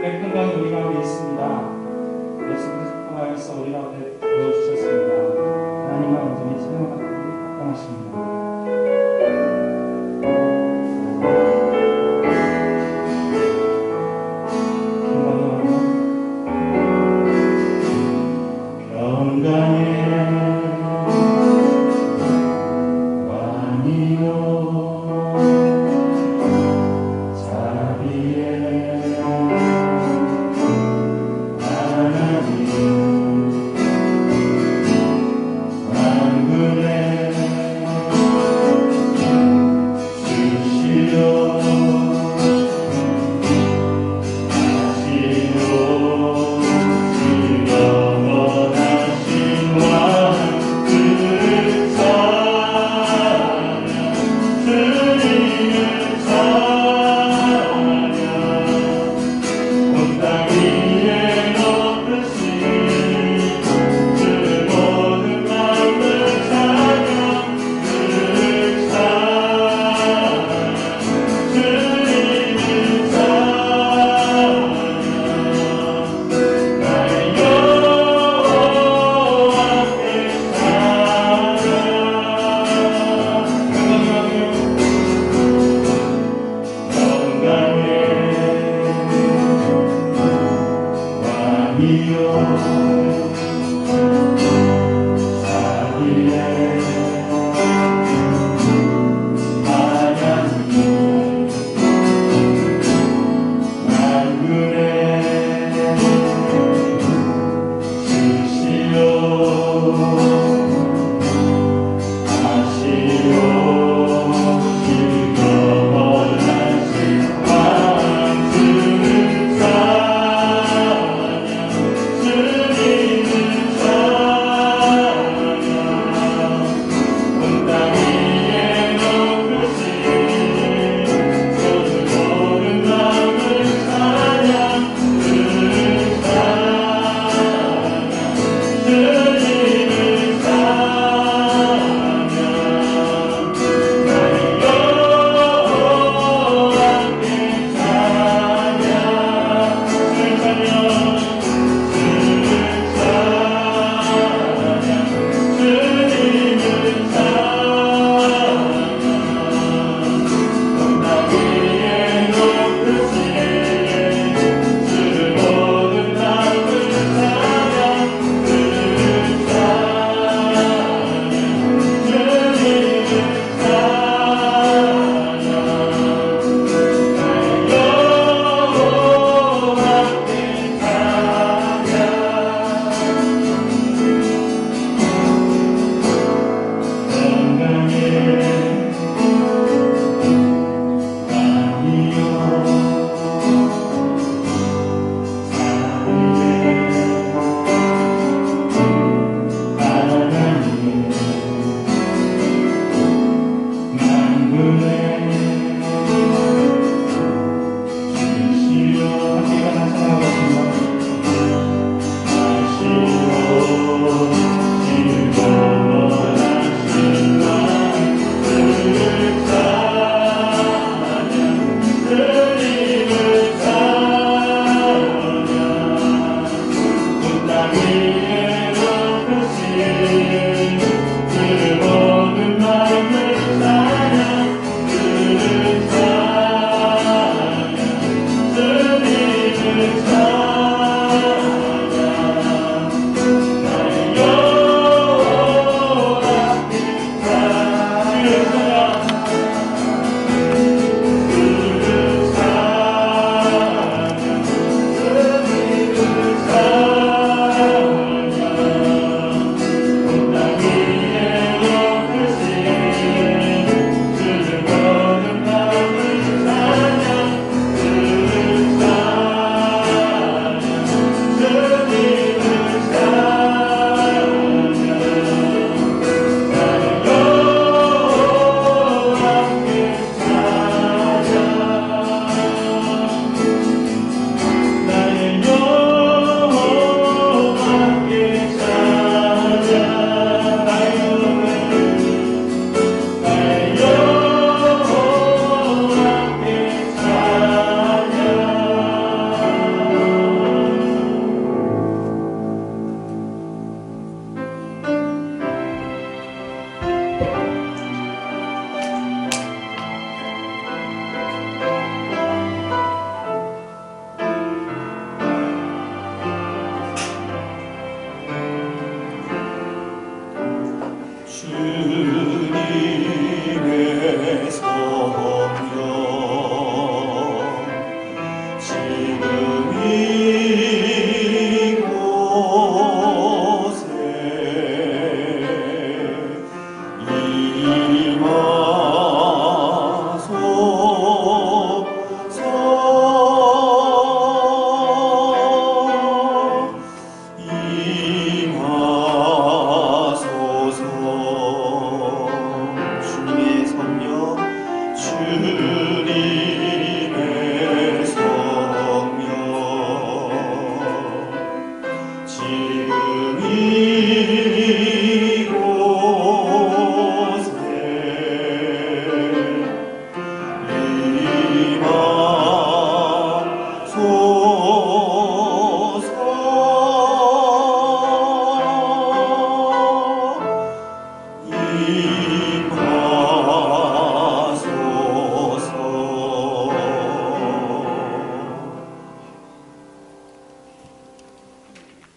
그의 큰 강이 우리 가운데 있습니다. 예수님을 통하여서 우리 가운데 보여주셨습니다. 하나님과 온전히 사용하기 합당하십니다. 주님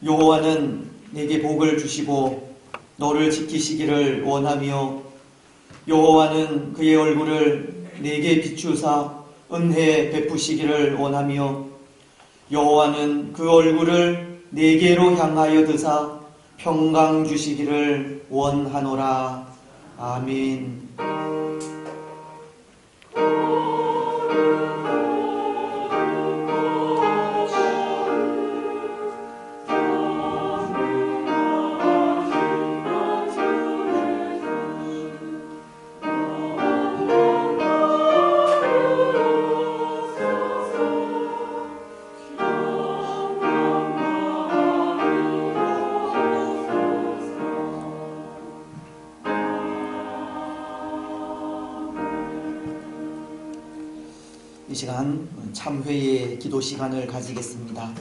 여호와는 내게 복을 주시고 너를 지키시기를 원하며 여호와는 그의 얼굴을 내게 비추사 은혜 베푸시기를 원하며 여호와는 그 얼굴을 내게로 향하여 드사 평강 주시기를 원하노라. 아멘. 이 시간 참회의 기도 시간을 가지겠습니다.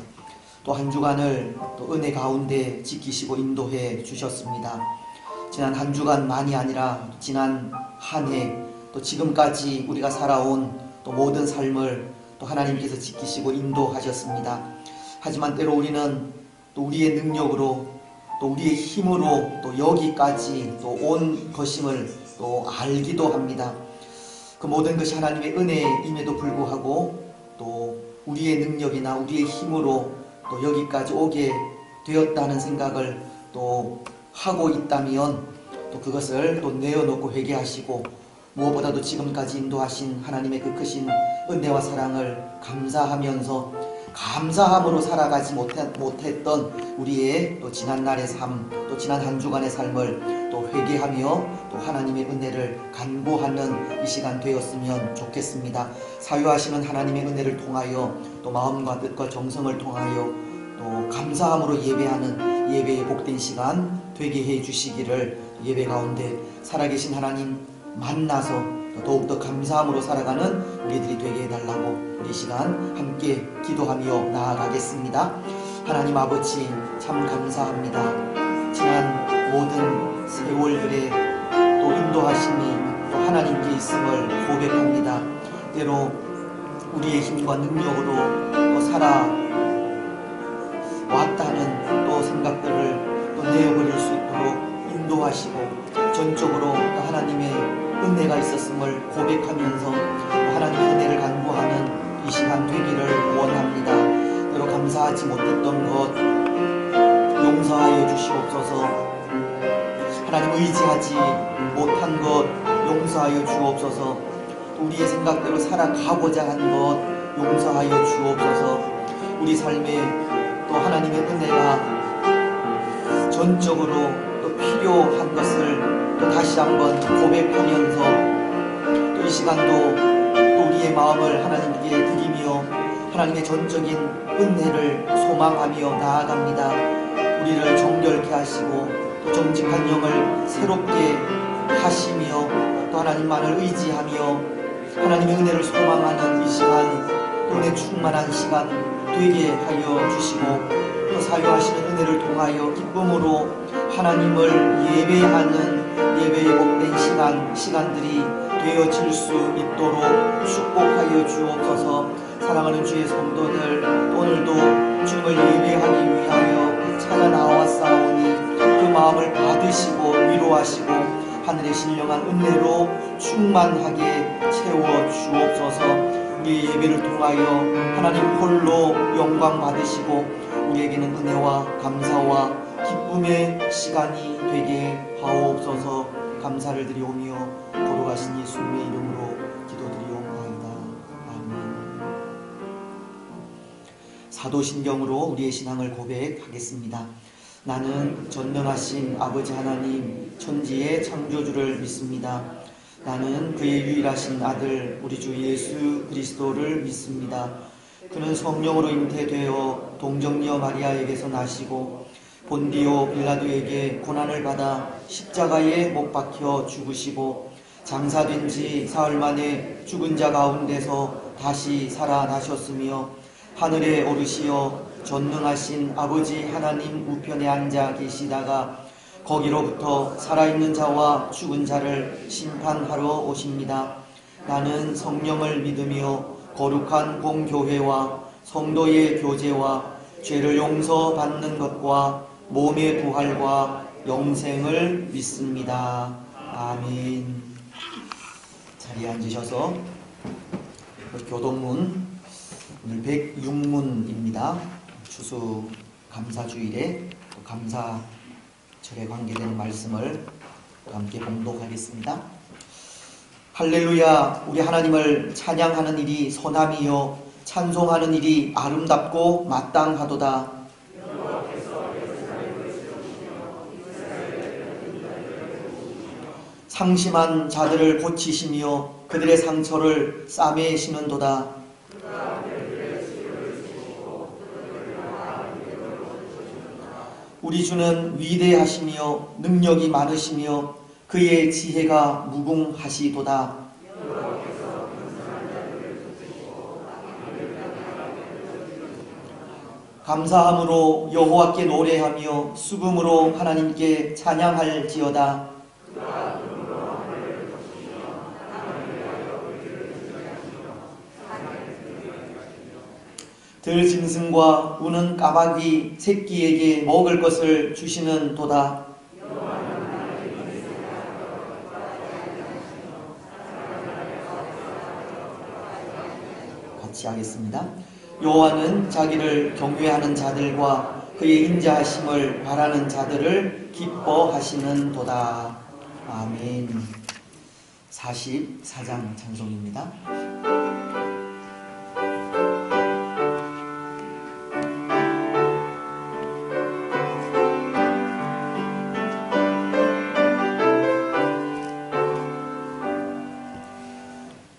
또 한 주간을 또 은혜 가운데 지키시고 인도해 주셨습니다. 지난 한 주간만이 아니라 지난 한 해 또 지금까지 우리가 살아온 또 모든 삶을 또 하나님께서 지키시고 인도하셨습니다. 하지만 때로 우리는 또 우리의 능력으로 또 우리의 힘으로 또 여기까지 또 온 것임을 또 알기도 합니다. 그 모든 것이 하나님의 은혜임에도 불구하고 또 우리의 능력이나 우리의 힘으로 또 여기까지 오게 되었다는 생각을 또 하고 있다면 또 그것을 또 내어놓고 회개하시고 무엇보다도 지금까지 인도하신 하나님의 그 크신 은혜와 사랑을 감사하면서 감사함으로 살아가지 못했던 우리의 또 지난날의 삶, 또 지난 한 주간의 삶을 또 회개하며 또 하나님의 은혜를 간구하는 이 시간 되었으면 좋겠습니다. 사유하시는 하나님의 은혜를 통하여 또 마음과 뜻과 정성을 통하여 또 감사함으로 예배하는 예배의 복된 시간 되게 해 주시기를 예배 가운데 살아계신 하나님 만나서 더욱더 감사함으로 살아가는 우리들이 되게 해달라고 이 시간 함께 기도하며 나아가겠습니다. 하나님 아버지 참 감사합니다. 지난 모든 세월들의 또 인도하심이 또 하나님께 있음을 고백합니다. 때로 우리의 힘과 능력으로 또 살아왔다는 또 생각들을 또 내어버릴 수 있도록 인도하시고 전적으로 또 하나님의 은혜가 있었음을 고백하면서 하나님의 은혜를 간구하는 이 시간 되기를 원합니다. 때로 감사하지 못했던 것 용서하여 주시옵소서. 하나님 의지하지 못한 것 용서하여 주옵소서. 우리의 생각대로 살아가고자 한 것 용서하여 주옵소서. 우리 삶에 또 하나님의 은혜가 전적으로 또 필요한 것을 또 다시 한번 고백하면서 또 이 시간도 또 우리의 마음을 하나님께 드리며 하나님의 전적인 은혜를 소망하며 나아갑니다. 우리를 정결케 하시고 또 정직한 영을 새롭게 하시며 또 하나님만을 의지하며 하나님의 은혜를 소망하는 이 시간, 은혜 충만한 시간 되게 하여 주시고 또 사유하시는 은혜를 통하여 기쁨으로 하나님을 예배하는 예배의 복된 시간들이 되어질 수 있도록 축복하여 주옵소서. 사랑하는 주의 성도들 오늘도 주님을 예배하기 위하여 찾아 나왔사오니 그 마음을 받으시고 위로하시고 하늘의 신령한 은혜로 충만하게 채워 주옵소서. 우리의 예배를 통하여 하나님 홀로 영광 받으시고 우리에게는 은혜와 감사와 기쁨의 시간이 되게 하옵소서. 감사를 드리오며 거룩하신 예수님의 이름으로 기도드리옵나이다. 아멘. 사도신경으로 우리의 신앙을 고백하겠습니다. 나는 전능하신 아버지 하나님 천지의 창조주를 믿습니다. 나는 그의 유일하신 아들 우리 주 예수 그리스도를 믿습니다. 그는 성령으로 잉태되어 동정녀 마리아에게서 나시고 본디오 빌라도에게 고난을 받아 십자가에 못 박혀 죽으시고 장사된 지 사흘 만에 죽은 자 가운데서 다시 살아나셨으며 하늘에 오르시어 전능하신 아버지 하나님 우편에 앉아 계시다가 거기로부터 살아있는 자와 죽은 자를 심판하러 오십니다. 나는 성령을 믿으며 거룩한 공교회와 성도의 교제와 죄를 용서받는 것과 몸의 부활과 영생을 믿습니다. 아멘. 자리에 앉으셔서 교동문 오늘 106문입니다. 추수 감사주일에 감사절에 관계되는 말씀을 함께 봉독하겠습니다. 할렐루야. 우리 하나님을 찬양하는 일이 선함이요 찬송하는 일이 아름답고 마땅하도다. 상심한 자들을 고치시며 그들의 상처를 싸매시는도다. 우리 주는 위대하시며 능력이 많으시며 그의 지혜가 무궁하시도다. 감사함으로 여호와께 노래하며 수금으로 하나님께 찬양할지어다. 들짐승과 우는 까마귀 새끼에게 먹을 것을 주시는 도다. 같이 하겠습니다. 여호와는 자기를 경외하는 자들과 그의 인자하심을 바라는 자들을 기뻐하시는 도다. 아멘. 44장 찬송입니다.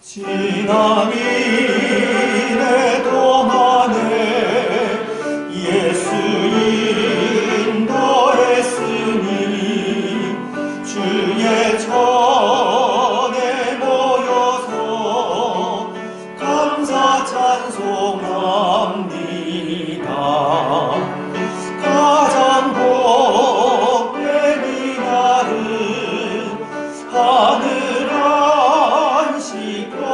지난 이래 동안에 예수 인도했으니 주의 전에 모여서 감사 찬송합니다. 가장 복된 이날은 하늘 안식도로다.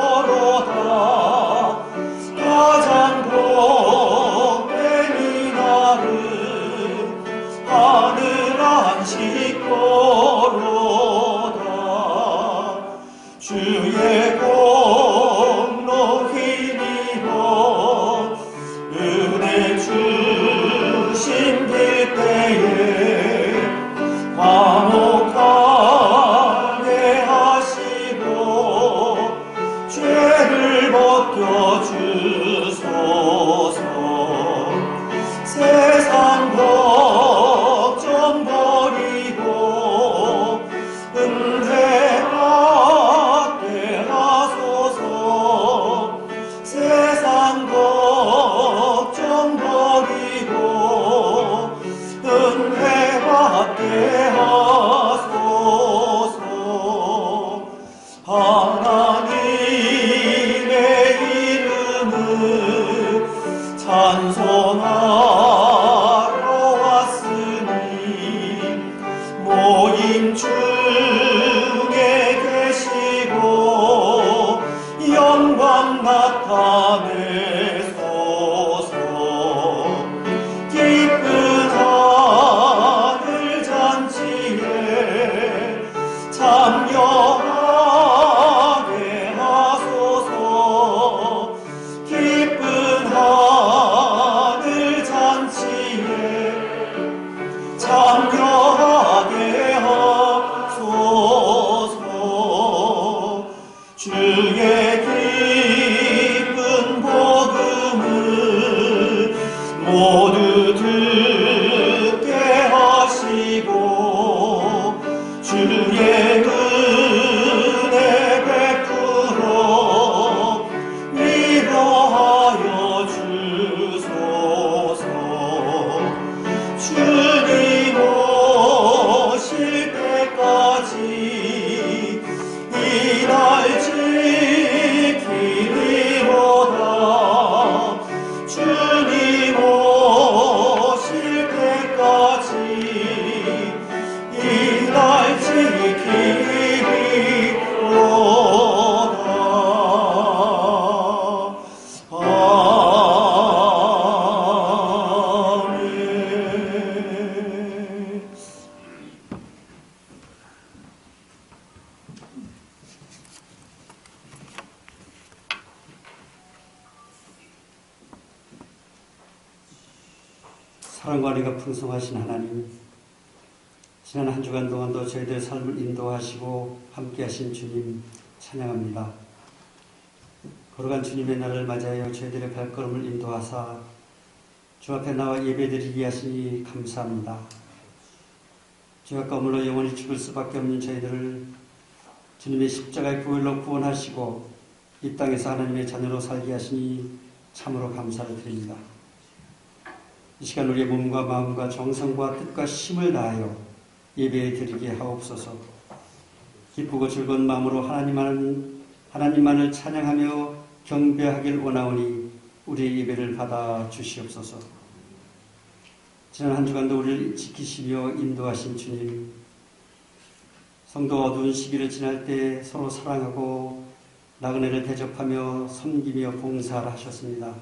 가장 복된 이날은 하늘 안식도로다. 주의 공로 힘입어 은혜 주신 그때에 화목하게 하시고 죄를 벗겨주소서. 세상 걱정 버리고 은혜 받게 하소서. 세상 걱정 버리고 은혜 받게 하소서. 하나님의 이름을 찬송하러 왔으니 모임 중에 계시고 영광 나타내소서. 기쁜 하늘 잔치에 참여하게 하소서. 기쁜 하늘 잔치에 참여하게 하소서. 주의 기쁜 복음을 모두 듣게 하시고 주의 은혜 베풀어 위로하여 주소서. 주님 오실 때까지 이날 지키리로다. 주님 사랑과 은혜가 풍성하신 하나님, 지난 한 주간 동안도 저희들의 삶을 인도하시고 함께하신 주님 찬양합니다. 걸어간 주님의 날을 맞이하여 저희들의 발걸음을 인도하사 주 앞에 나와 예배드리게 하시니 감사합니다. 죄 앞 거물러 영원히 죽을 수밖에 없는 저희들을 주님의 십자가의 보혈로 구원하시고 이 땅에서 하나님의 자녀로 살게 하시니 참으로 감사를 드립니다. 이 시간 우리의 몸과 마음과 정성과 뜻과 힘을 다하여 예배에 드리게 하옵소서. 기쁘고 즐거운 마음으로 하나님만을 찬양하며 경배하길 원하오니 우리의 예배를 받아 주시옵소서. 지난 한 주간도 우리를 지키시며 인도하신 주님, 성도 어두운 시기를 지날 때 서로 사랑하고 나그네를 대접하며 섬기며 봉사를 하셨습니다.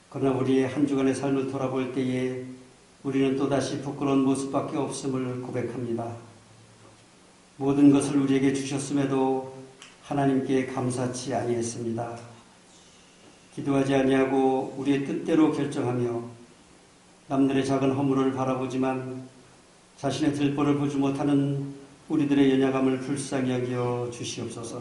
그러나 우리의 한 주간의 삶을 돌아볼 때에 우리는 또다시 부끄러운 모습밖에 없음을 고백합니다. 모든 것을 우리에게 주셨음에도 하나님께 감사치 아니했습니다. 기도하지 아니하고 우리의 뜻대로 결정하며 남들의 작은 허물을 바라보지만 자신의 들보를 보지 못하는 우리들의 연약함을 불쌍히 여겨 주시옵소서.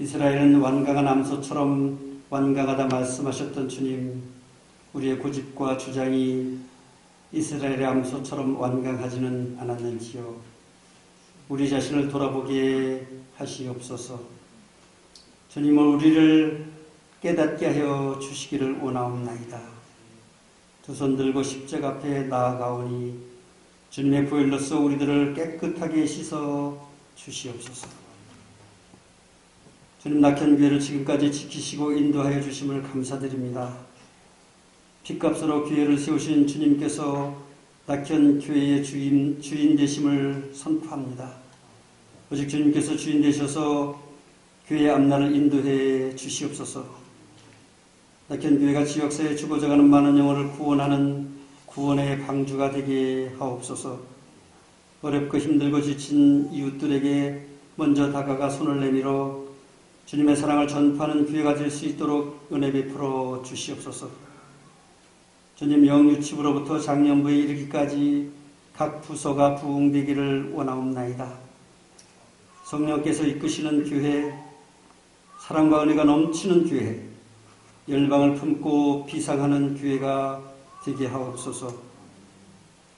이스라엘은 완강한 암소처럼 완강하다 말씀하셨던 주님, 우리의 고집과 주장이 이스라엘의 암소처럼 완강하지는 않았는지요. 우리 자신을 돌아보게 하시옵소서. 주님은 우리를 깨닫게 하여 주시기를 원하옵나이다. 두 손 들고 십자가 앞에 나아가오니 주님의 보혈로서 우리들을 깨끗하게 씻어 주시옵소서. 주님, 낙현교회를 지금까지 지키시고 인도하여 주심을 감사드립니다. 핏값으로 교회를 세우신 주님께서 낙현교회의 주인 되심을 선포합니다. 오직 주님께서 주인 되셔서 교회의 앞날을 인도해 주시옵소서. 낙현교회가 지역사회에 죽어져가는 많은 영혼을 구원하는 구원의 방주가 되게 하옵소서. 어렵고 힘들고 지친 이웃들에게 먼저 다가가 손을 내밀어 주님의 사랑을 전파하는 교회가 될 수 있도록 은혜 베풀어 주시옵소서. 주님, 영유치부로부터 장년부에 이르기까지 각 부서가 부흥되기를 원하옵나이다. 성령께서 이끄시는 교회, 사랑과 은혜가 넘치는 교회, 열방을 품고 비상하는 교회가 되게 하옵소서.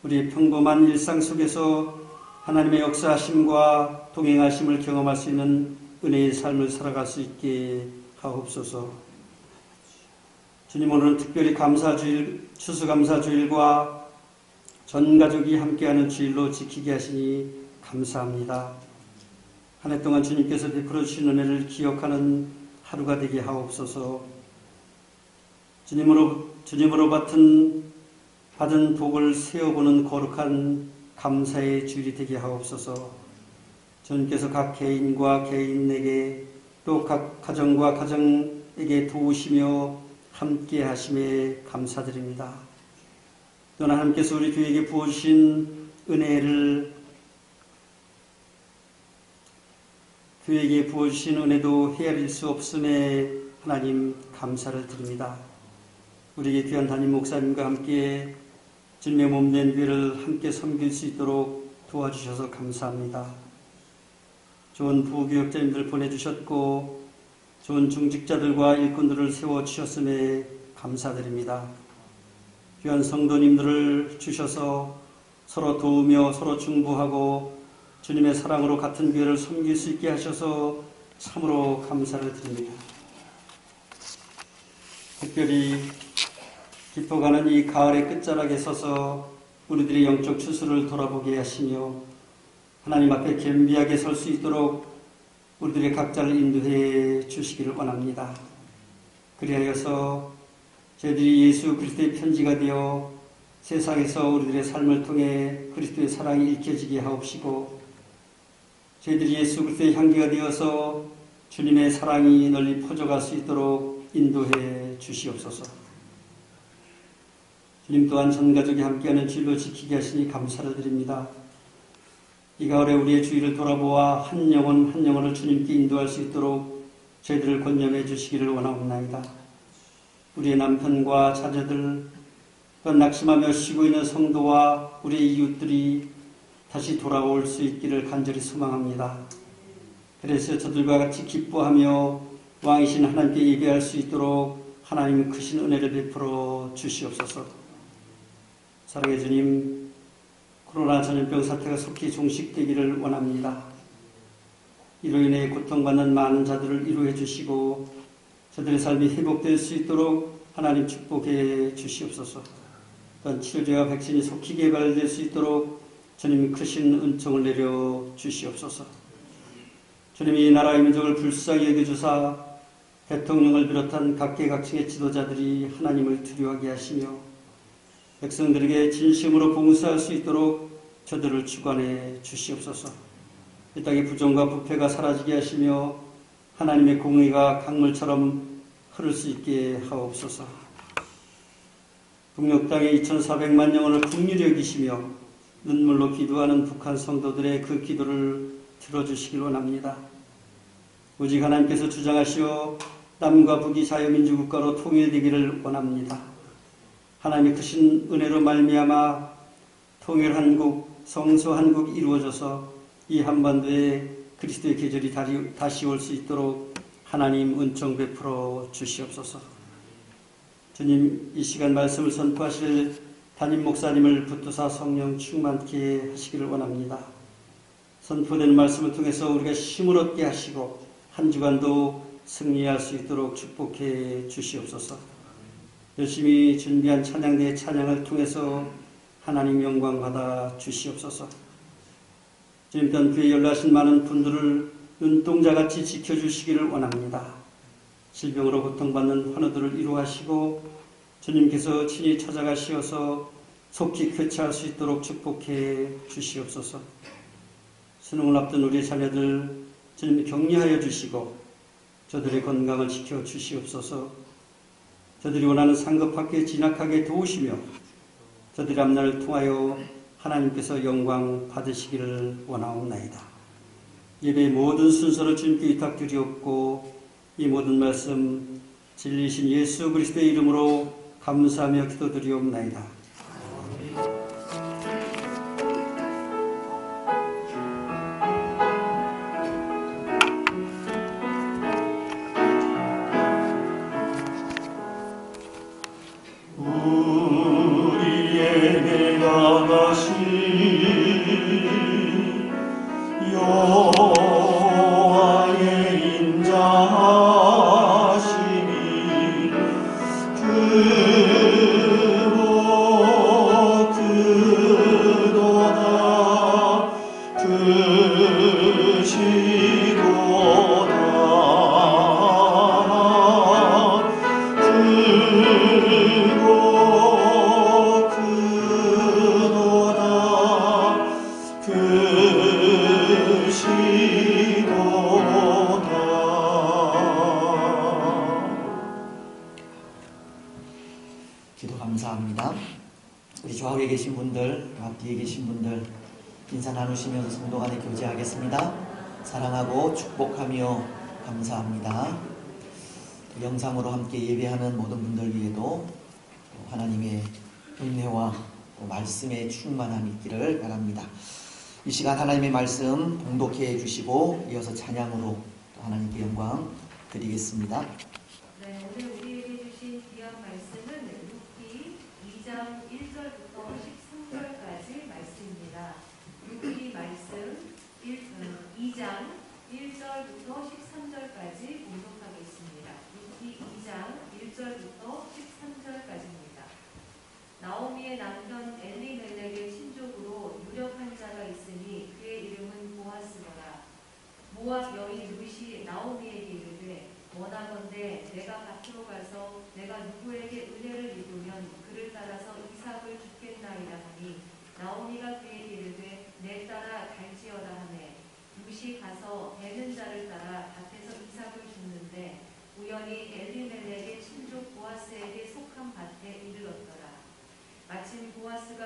우리 평범한 일상 속에서 하나님의 역사하심과 동행하심을 경험할 수 있는 은혜의 삶을 살아갈 수 있게 하옵소서. 주님, 오늘은 특별히 감사주일, 추수감사주일과 전 가족이 함께하는 주일로 지키게 하시니 감사합니다. 한 해 동안 주님께서 베풀어 주신 은혜를 기억하는 하루가 되게 하옵소서. 주님으로 받은 복을 세어보는 거룩한 감사의 주일이 되게 하옵소서. 주님께서 각 개인과 개인에게 또 각 가정과 가정에게 도우시며 함께 하심에 감사드립니다. 또한 하나님께서 우리 교회에게 부어주신 교회에게 부어주신 은혜도 헤아릴 수 없음에 하나님 감사를 드립니다. 우리에게 귀한 담임 목사님과 함께 주님의 몸된 교회를 함께 섬길 수 있도록 도와주셔서 감사합니다. 좋은 부교역자님들 보내주셨고 좋은 중직자들과 일꾼들을 세워주셨음에 감사드립니다. 귀한 성도님들을 주셔서 서로 도우며 서로 중보하고 주님의 사랑으로 같은 교회를 섬길 수 있게 하셔서 참으로 감사를 드립니다. 특별히 깊어가는 이 가을의 끝자락에 서서 우리들의 영적 추수를 돌아보게 하시며 하나님 앞에 겸비하게 설 수 있도록 우리들의 각자를 인도해 주시기를 원합니다. 그리하여서 저희들이 예수 그리스도의 편지가 되어 세상에서 우리들의 삶을 통해 그리스도의 사랑이 읽혀지게 하옵시고 저희들이 예수 그리스도의 향기가 되어서 주님의 사랑이 널리 퍼져갈 수 있도록 인도해 주시옵소서. 주님 또한 전 가족이 함께하는 주일로 지키게 하시니 감사를 드립니다. 이 가을에 우리의 주의를 돌아보아 한 영혼 한 영혼을 주님께 인도할 수 있도록 저희들을 권념해 주시기를 원하옵나이다. 우리의 남편과 자녀들, 또 낙심하며 쉬고 있는 성도와 우리의 이웃들이 다시 돌아올 수 있기를 간절히 소망합니다. 그래서 저들과 같이 기뻐하며 왕이신 하나님께 예배할 수 있도록 하나님의 크신 은혜를 베풀어 주시옵소서. 사랑의 주님, 코로나 전염병 사태가 속히 종식되기를 원합니다. 이로 인해 고통받는 많은 자들을 위로해 주시고 저들의 삶이 회복될 수 있도록 하나님 축복해 주시옵소서. 또한 치료제와 백신이 속히 개발될 수 있도록 주님이 크신 은총을 내려 주시옵소서. 주님이 이 나라의 민족을 불쌍히 여겨주사 대통령을 비롯한 각계각층의 지도자들이 하나님을 두려워하게 하시며 백성들에게 진심으로 봉사할 수 있도록 저들을 주관해 주시옵소서. 이 땅의 부정과 부패가 사라지게 하시며 하나님의 공의가 강물처럼 흐를 수 있게 하옵소서. 북녘 땅의 2,400만 영혼을 긍휼히 여기시며 눈물로 기도하는 북한 성도들의 그 기도를 들어주시길 원합니다. 오직 하나님께서 주장하시어 남과 북이 자유민주국가로 통일되기를 원합니다. 하나님의 크신 은혜로 말미암아 통일한국, 성소한국이 이루어져서 이 한반도에 그리스도의 계절이 다시 올 수 있도록 하나님 은총 베풀어 주시옵소서. 주님, 이 시간 말씀을 선포하실 담임 목사님을 붙드사 성령 충만케 하시기를 원합니다. 선포되는 말씀을 통해서 우리가 힘을 얻게 하시고 한 주간도 승리할 수 있도록 축복해 주시옵소서. 열심히 준비한 찬양대의 찬양을 통해서 하나님 영광 받아 주시옵소서. 주님, 또한 교회에 연락하신 많은 분들을 눈동자같이 지켜주시기를 원합니다. 질병으로 고통받는 환우들을 위로하시고 주님께서 친히 찾아가시어서 속히 쾌차할 수 있도록 축복해 주시옵소서. 수능을 앞둔 우리 자녀들 주님 격려하여 주시고 저들의 건강을 지켜 주시옵소서. 저들이 원하는 상급 학교에 진학하게 도우시며 저들의 앞날을 통하여 하나님께서 영광 받으시기를 원하옵나이다. 예배의 모든 순서를 주님께 위탁드리옵고 이 모든 말씀 진리신 예수 그리스도의 이름으로 감사하며 기도드리옵나이다. 우리에게 나가신 여호와의 인자하심이 크고 크도다 크시도다 기도 감사합니다. 우리 좌우에 계신 분들, 앞뒤에 계신 분들 인사 나누시면서 성도 간에 교제하겠습니다. 사랑하고 축복하며 감사합니다. 영상으로 함께 예배하는 모든 분들 위에도 하나님의 은혜와 말씀의 충만함이 있기를 바랍니다. 이 시간 하나님의 말씀 봉독해 해주시고 이어서 찬양으로 하나님께 영광 드리겠습니다. 네, 오늘 우리에게 주신 귀한 말씀은 룻기 2장 1절부터 13절까지 말씀입니다. 룻기 말씀 2장 1절부터 13절까지 봉독하겠습니다. 룻기 2장 1절부터 13절까지입니다. 나오미의 남편 엘리멜렉의 친족으로 유력한 자가 있으니 그의 이름은 보아스더라. 모압 여인 룻이 나오미에게 이르되 원하건대 내가 밭으로 가서 내가 누구에게 은혜를 입으면 그를 따라서 이삭을 줍겠나이다 하니 나오미가 그에게 이르되 내 따라 갈지어다 하매 룻이 가서 베는 자를 따라 밭에서 이삭을 줍는데 우연히 엘리멜렉의 친족 보아스에게 속한 밭에 이르렀더라. 마침 보아스가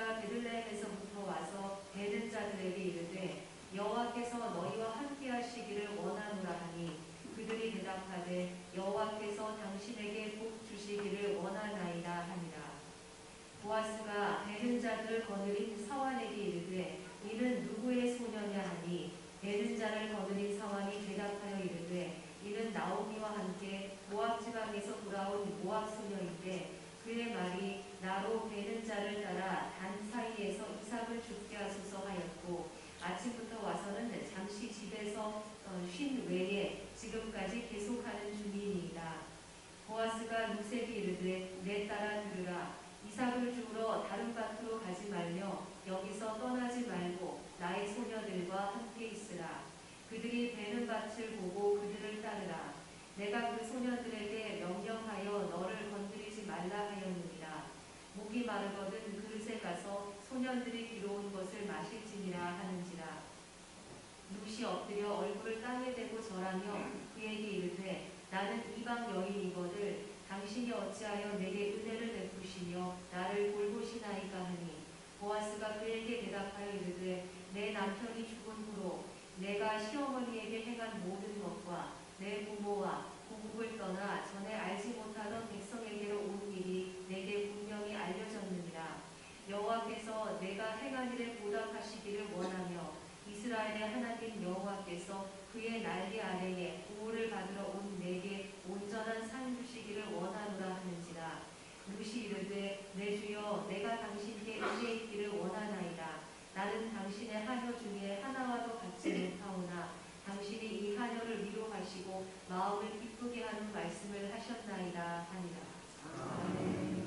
나로 베는 자를 따라 단 사이에서 이삭을 죽게 하소서 하였고 아침부터 와서는 잠시 집에서 쉰 외에 지금까지 계속하는 중이니이다. 보아스가 룻에게 이르되 내 딸아 들으라. 이삭을 주우러 다른 밭으로 가지 말며 여기서 떠나지 말고 나의 소녀들과 함께 있으라. 그들이 베는 밭을 보고 그들을 따르라. 내가 그 소년들에게 명령하여 너를 건드리지 말라 하였느니라. 목이 마르거든 그릇에 가서 소년들이 비로운 것을 마실지니라 하는지라. 룻이 엎드려 얼굴을 땅에 대고 절하며 그에게 이르되 나는 이방 여인이거늘 당신이 어찌하여 내게 은혜를 베푸시며 나를 돌보시나이까 하니 보아스가 그에게 대답하여 이르되 내 남편이 죽은 후로 내가 시어머니에게 행한 모든 것과 내 부모와 고국을 떠나 전에 알지 못하던 백성에게로 온 일이 내게 분명히 알려졌느니라. 여호와께서 내가 행한 일에 보답하시기를 원하며 이스라엘의 하나님 여호와께서 그의 날개 아래에 보호를 받으러 온 내게 온전한 상 주시기를 원하노라 하는지라. 룻이 이르되 내 주여 내가 당신께 은혜 있기를 원하나이다. 나는 당신의 하녀 중에 하나와도 같지 못하오나 당신이 이 하녀를 위로하시고 마음을 기쁘게 하는 말씀을 하셨나이다 하니라. 아멘.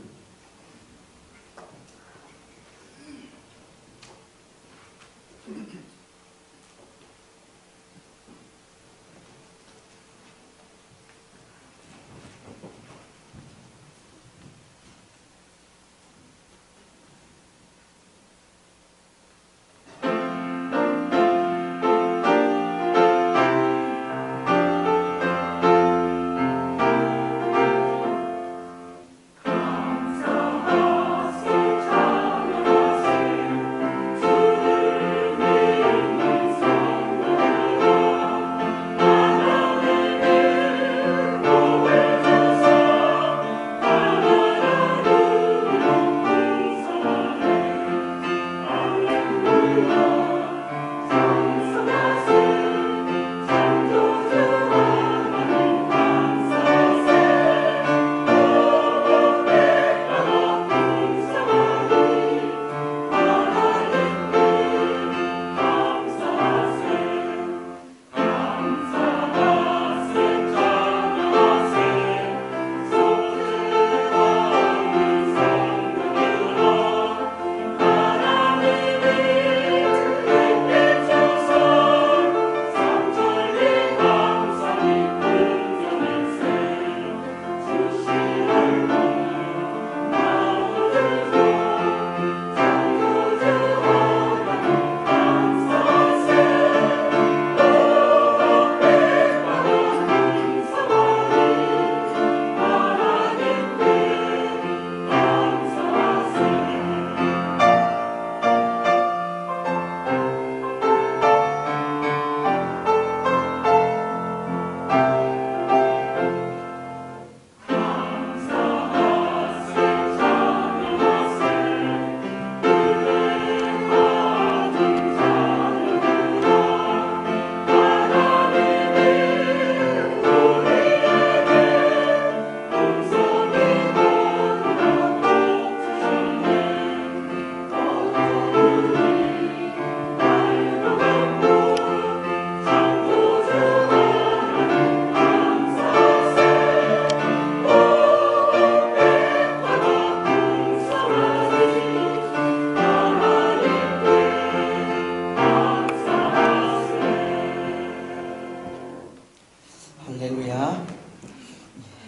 할렐루야.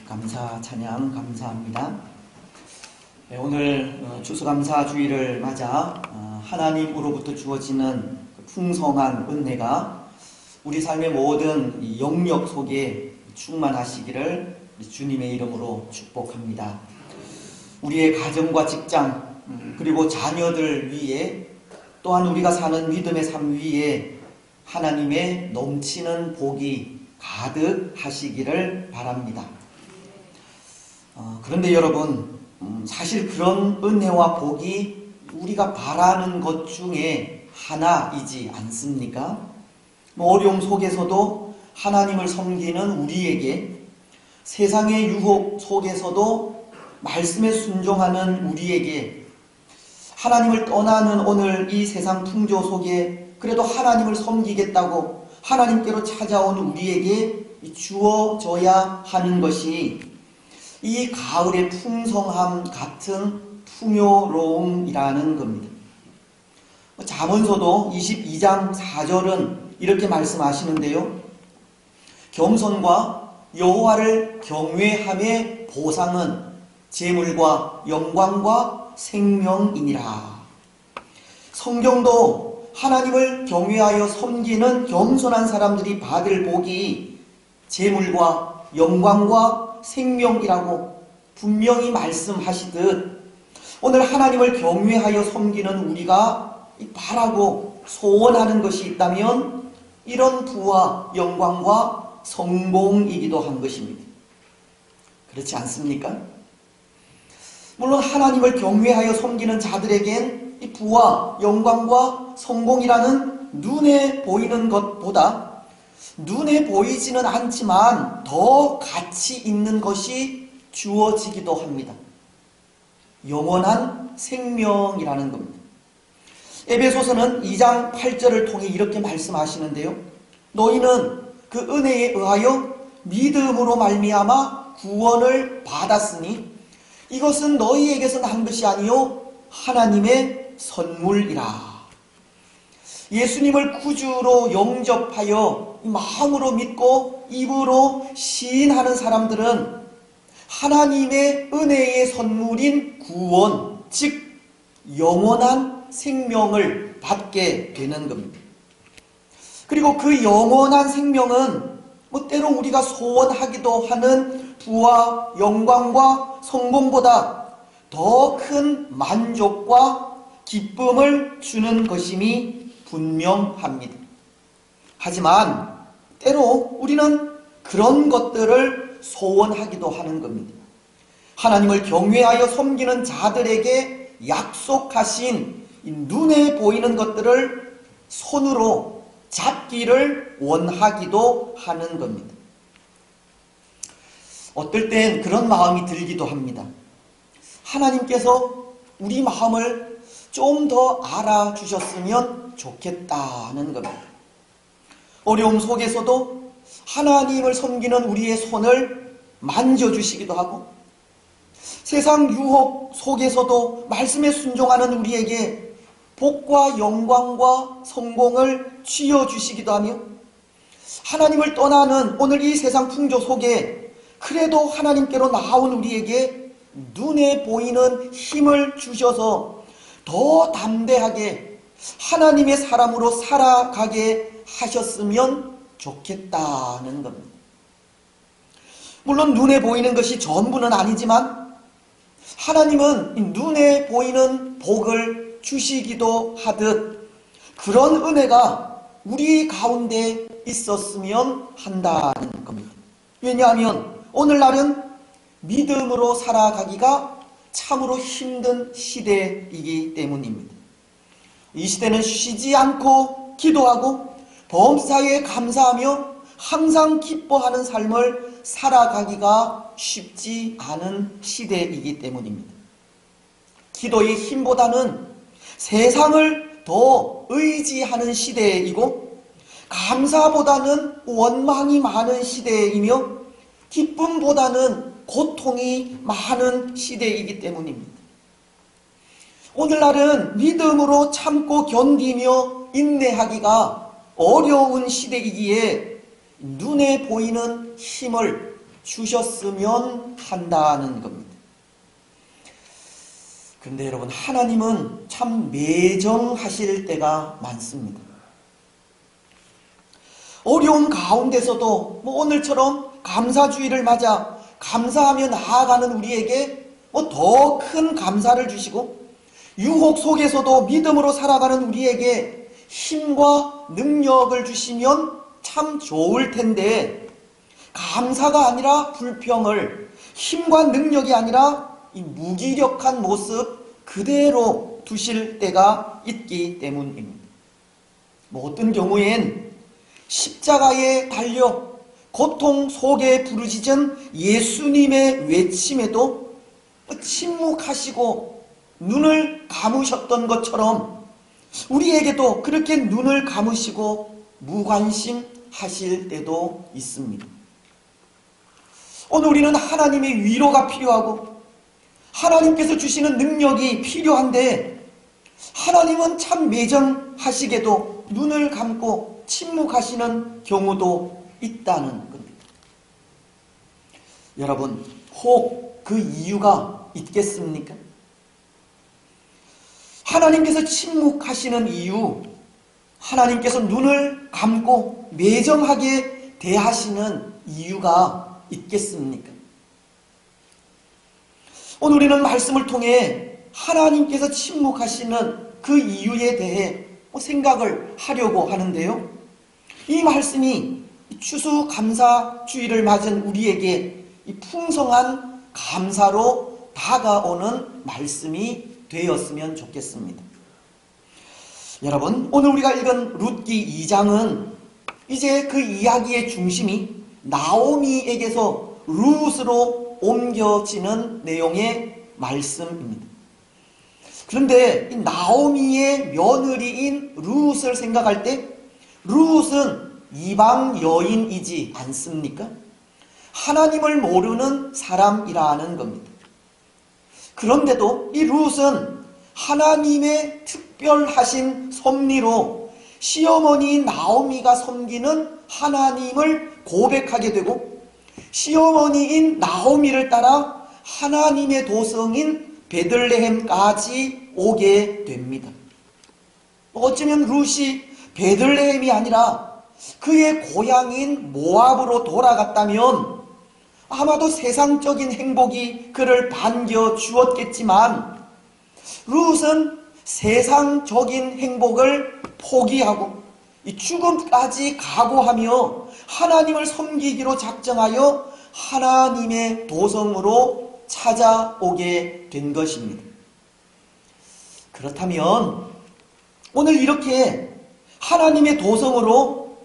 감사 찬양 감사합니다. 오늘 추수감사주의를 맞아 하나님으로부터 주어지는 풍성한 은혜가 우리 삶의 모든 영역 속에 충만하시기를 주님의 이름으로 축복합니다. 우리의 가정과 직장 그리고 자녀들 위에 또한 우리가 사는 믿음의 삶 위에 하나님의 넘치는 복이 가득하시기를 바랍니다. 그런데 여러분, 사실 그런 은혜와 복이 우리가 바라는 것 중에 하나이지 않습니까? 어려움 속에서도 하나님을 섬기는 우리에게 세상의 유혹 속에서도 말씀에 순종하는 우리에게 하나님을 떠나는 오늘 이 세상 풍조 속에 그래도 하나님을 섬기겠다고 하나님께로 찾아온 우리에게 주어져야 하는 것이 이 가을의 풍성함 같은 풍요로움이라는 겁니다. 잠언서도 22장 4절은 이렇게 말씀하시는데요. 겸손과 여호와를 경외함의 보상은 재물과 영광과 생명이니라. 성경도 하나님을 경외하여 섬기는 겸손한 사람들이 받을 복이 재물과 영광과 생명이라고 분명히 말씀하시듯 오늘 하나님을 경외하여 섬기는 우리가 바라고 소원하는 것이 있다면 이런 부와 영광과 성공이기도 한 것입니다. 그렇지 않습니까? 물론 하나님을 경외하여 섬기는 자들에겐 이 부와 영광과 성공이라는 눈에 보이는 것보다 눈에 보이지는 않지만 더 가치 있는 것이 주어지기도 합니다. 영원한 생명이라는 겁니다. 에베소서는 2장 8절을 통해 이렇게 말씀하시는데요. 너희는 그 은혜에 의하여 믿음으로 말미암아 구원을 받았으니 이것은 너희에게서 난 것이 아니요 하나님의 선물이라. 예수님을 구주로 영접하여 마음으로 믿고 입으로 시인하는 사람들은 하나님의 은혜의 선물인 구원, 즉 영원한 생명을 받게 되는 겁니다. 그리고 그 영원한 생명은 때로 우리가 소원하기도 하는 부와 영광과 성공보다 더 큰 만족과 기쁨을 주는 것임이 분명합니다. 하지만 때로 우리는 그런 것들을 소원하기도 하는 겁니다. 하나님을 경외하여 섬기는 자들에게 약속하신 눈에 보이는 것들을 손으로 잡기를 원하기도 하는 겁니다. 어떨 땐 그런 마음이 들기도 합니다. 하나님께서 우리 마음을 좀 더 알아주셨으면 좋겠다는 겁니다. 어려움 속에서도 하나님을 섬기는 우리의 손을 만져주시기도 하고 세상 유혹 속에서도 말씀에 순종하는 우리에게 복과 영광과 성공을 쥐어주시기도 하며 하나님을 떠나는 오늘 이 세상 풍조 속에 그래도 하나님께로 나온 우리에게 눈에 보이는 힘을 주셔서 더 담대하게 하나님의 사람으로 살아가게 하셨으면 좋겠다는 겁니다. 물론 눈에 보이는 것이 전부는 아니지만 하나님은 눈에 보이는 복을 주시기도 하듯 그런 은혜가 우리 가운데 있었으면 한다는 겁니다. 왜냐하면 오늘날은 믿음으로 살아가기가 참으로 힘든 시대이기 때문입니다. 이 시대는 쉬지 않고 기도하고 범사에 감사하며 항상 기뻐하는 삶을 살아가기가 쉽지 않은 시대이기 때문입니다. 기도의 힘보다는 세상을 더 의지하는 시대이고 감사보다는 원망이 많은 시대이며 기쁨보다는 고통이 많은 시대이기 때문입니다. 오늘날은 믿음으로 참고 견디며 인내하기가 어려운 시대이기에 눈에 보이는 힘을 주셨으면 한다는 겁니다. 그런데 여러분, 하나님은 참 매정하실 때가 많습니다. 어려운 가운데서도 오늘처럼 감사주의를 맞아 감사하며 나아가는 우리에게 더 큰 감사를 주시고 유혹 속에서도 믿음으로 살아가는 우리에게 힘과 능력을 주시면 참 좋을 텐데 감사가 아니라 불평을, 힘과 능력이 아니라 이 무기력한 모습 그대로 두실 때가 있기 때문입니다. 어떤 경우엔 십자가에 달려 고통 속에 부르짖은 예수님의 외침에도 침묵하시고 눈을 감으셨던 것처럼 우리에게도 그렇게 눈을 감으시고 무관심하실 때도 있습니다. 오늘 우리는 하나님의 위로가 필요하고 하나님께서 주시는 능력이 필요한데 하나님은 참 매정하시게도 눈을 감고 침묵하시는 경우도 있다는 겁니다. 여러분, 혹 그 이유가 있겠습니까? 하나님께서 침묵하시는 이유, 하나님께서 눈을 감고 매정하게 대하시는 이유가 있겠습니까? 오늘 우리는 말씀을 통해 하나님께서 침묵하시는 그 이유에 대해 생각을 하려고 하는데요. 이 말씀이 추수감사주의를 맞은 우리에게 이 풍성한 감사로 다가오는 말씀이 되었으면 좋겠습니다. 여러분, 오늘 우리가 읽은 룻기 2장은 이제 그 이야기의 중심이 나오미에게서 룻으로 옮겨지는 내용의 말씀입니다. 그런데 이 나오미의 며느리인 룻을 생각할 때 룻은 이방 여인이지 않습니까? 하나님을 모르는 사람이라는 겁니다. 그런데도 이 룻은 하나님의 특별하신 섭리로 시어머니 나오미가 섬기는 하나님을 고백하게 되고 시어머니인 나오미를 따라 하나님의 도성인 베들레헴까지 오게 됩니다. 어쩌면 룻이 베들레헴이 아니라 그의 고향인 모압으로 돌아갔다면 아마도 세상적인 행복이 그를 반겨주었겠지만 룻은 세상적인 행복을 포기하고 이 죽음까지 각오하며 하나님을 섬기기로 작정하여 하나님의 도성으로 찾아오게 된 것입니다. 그렇다면 오늘 이렇게 하나님의 도성으로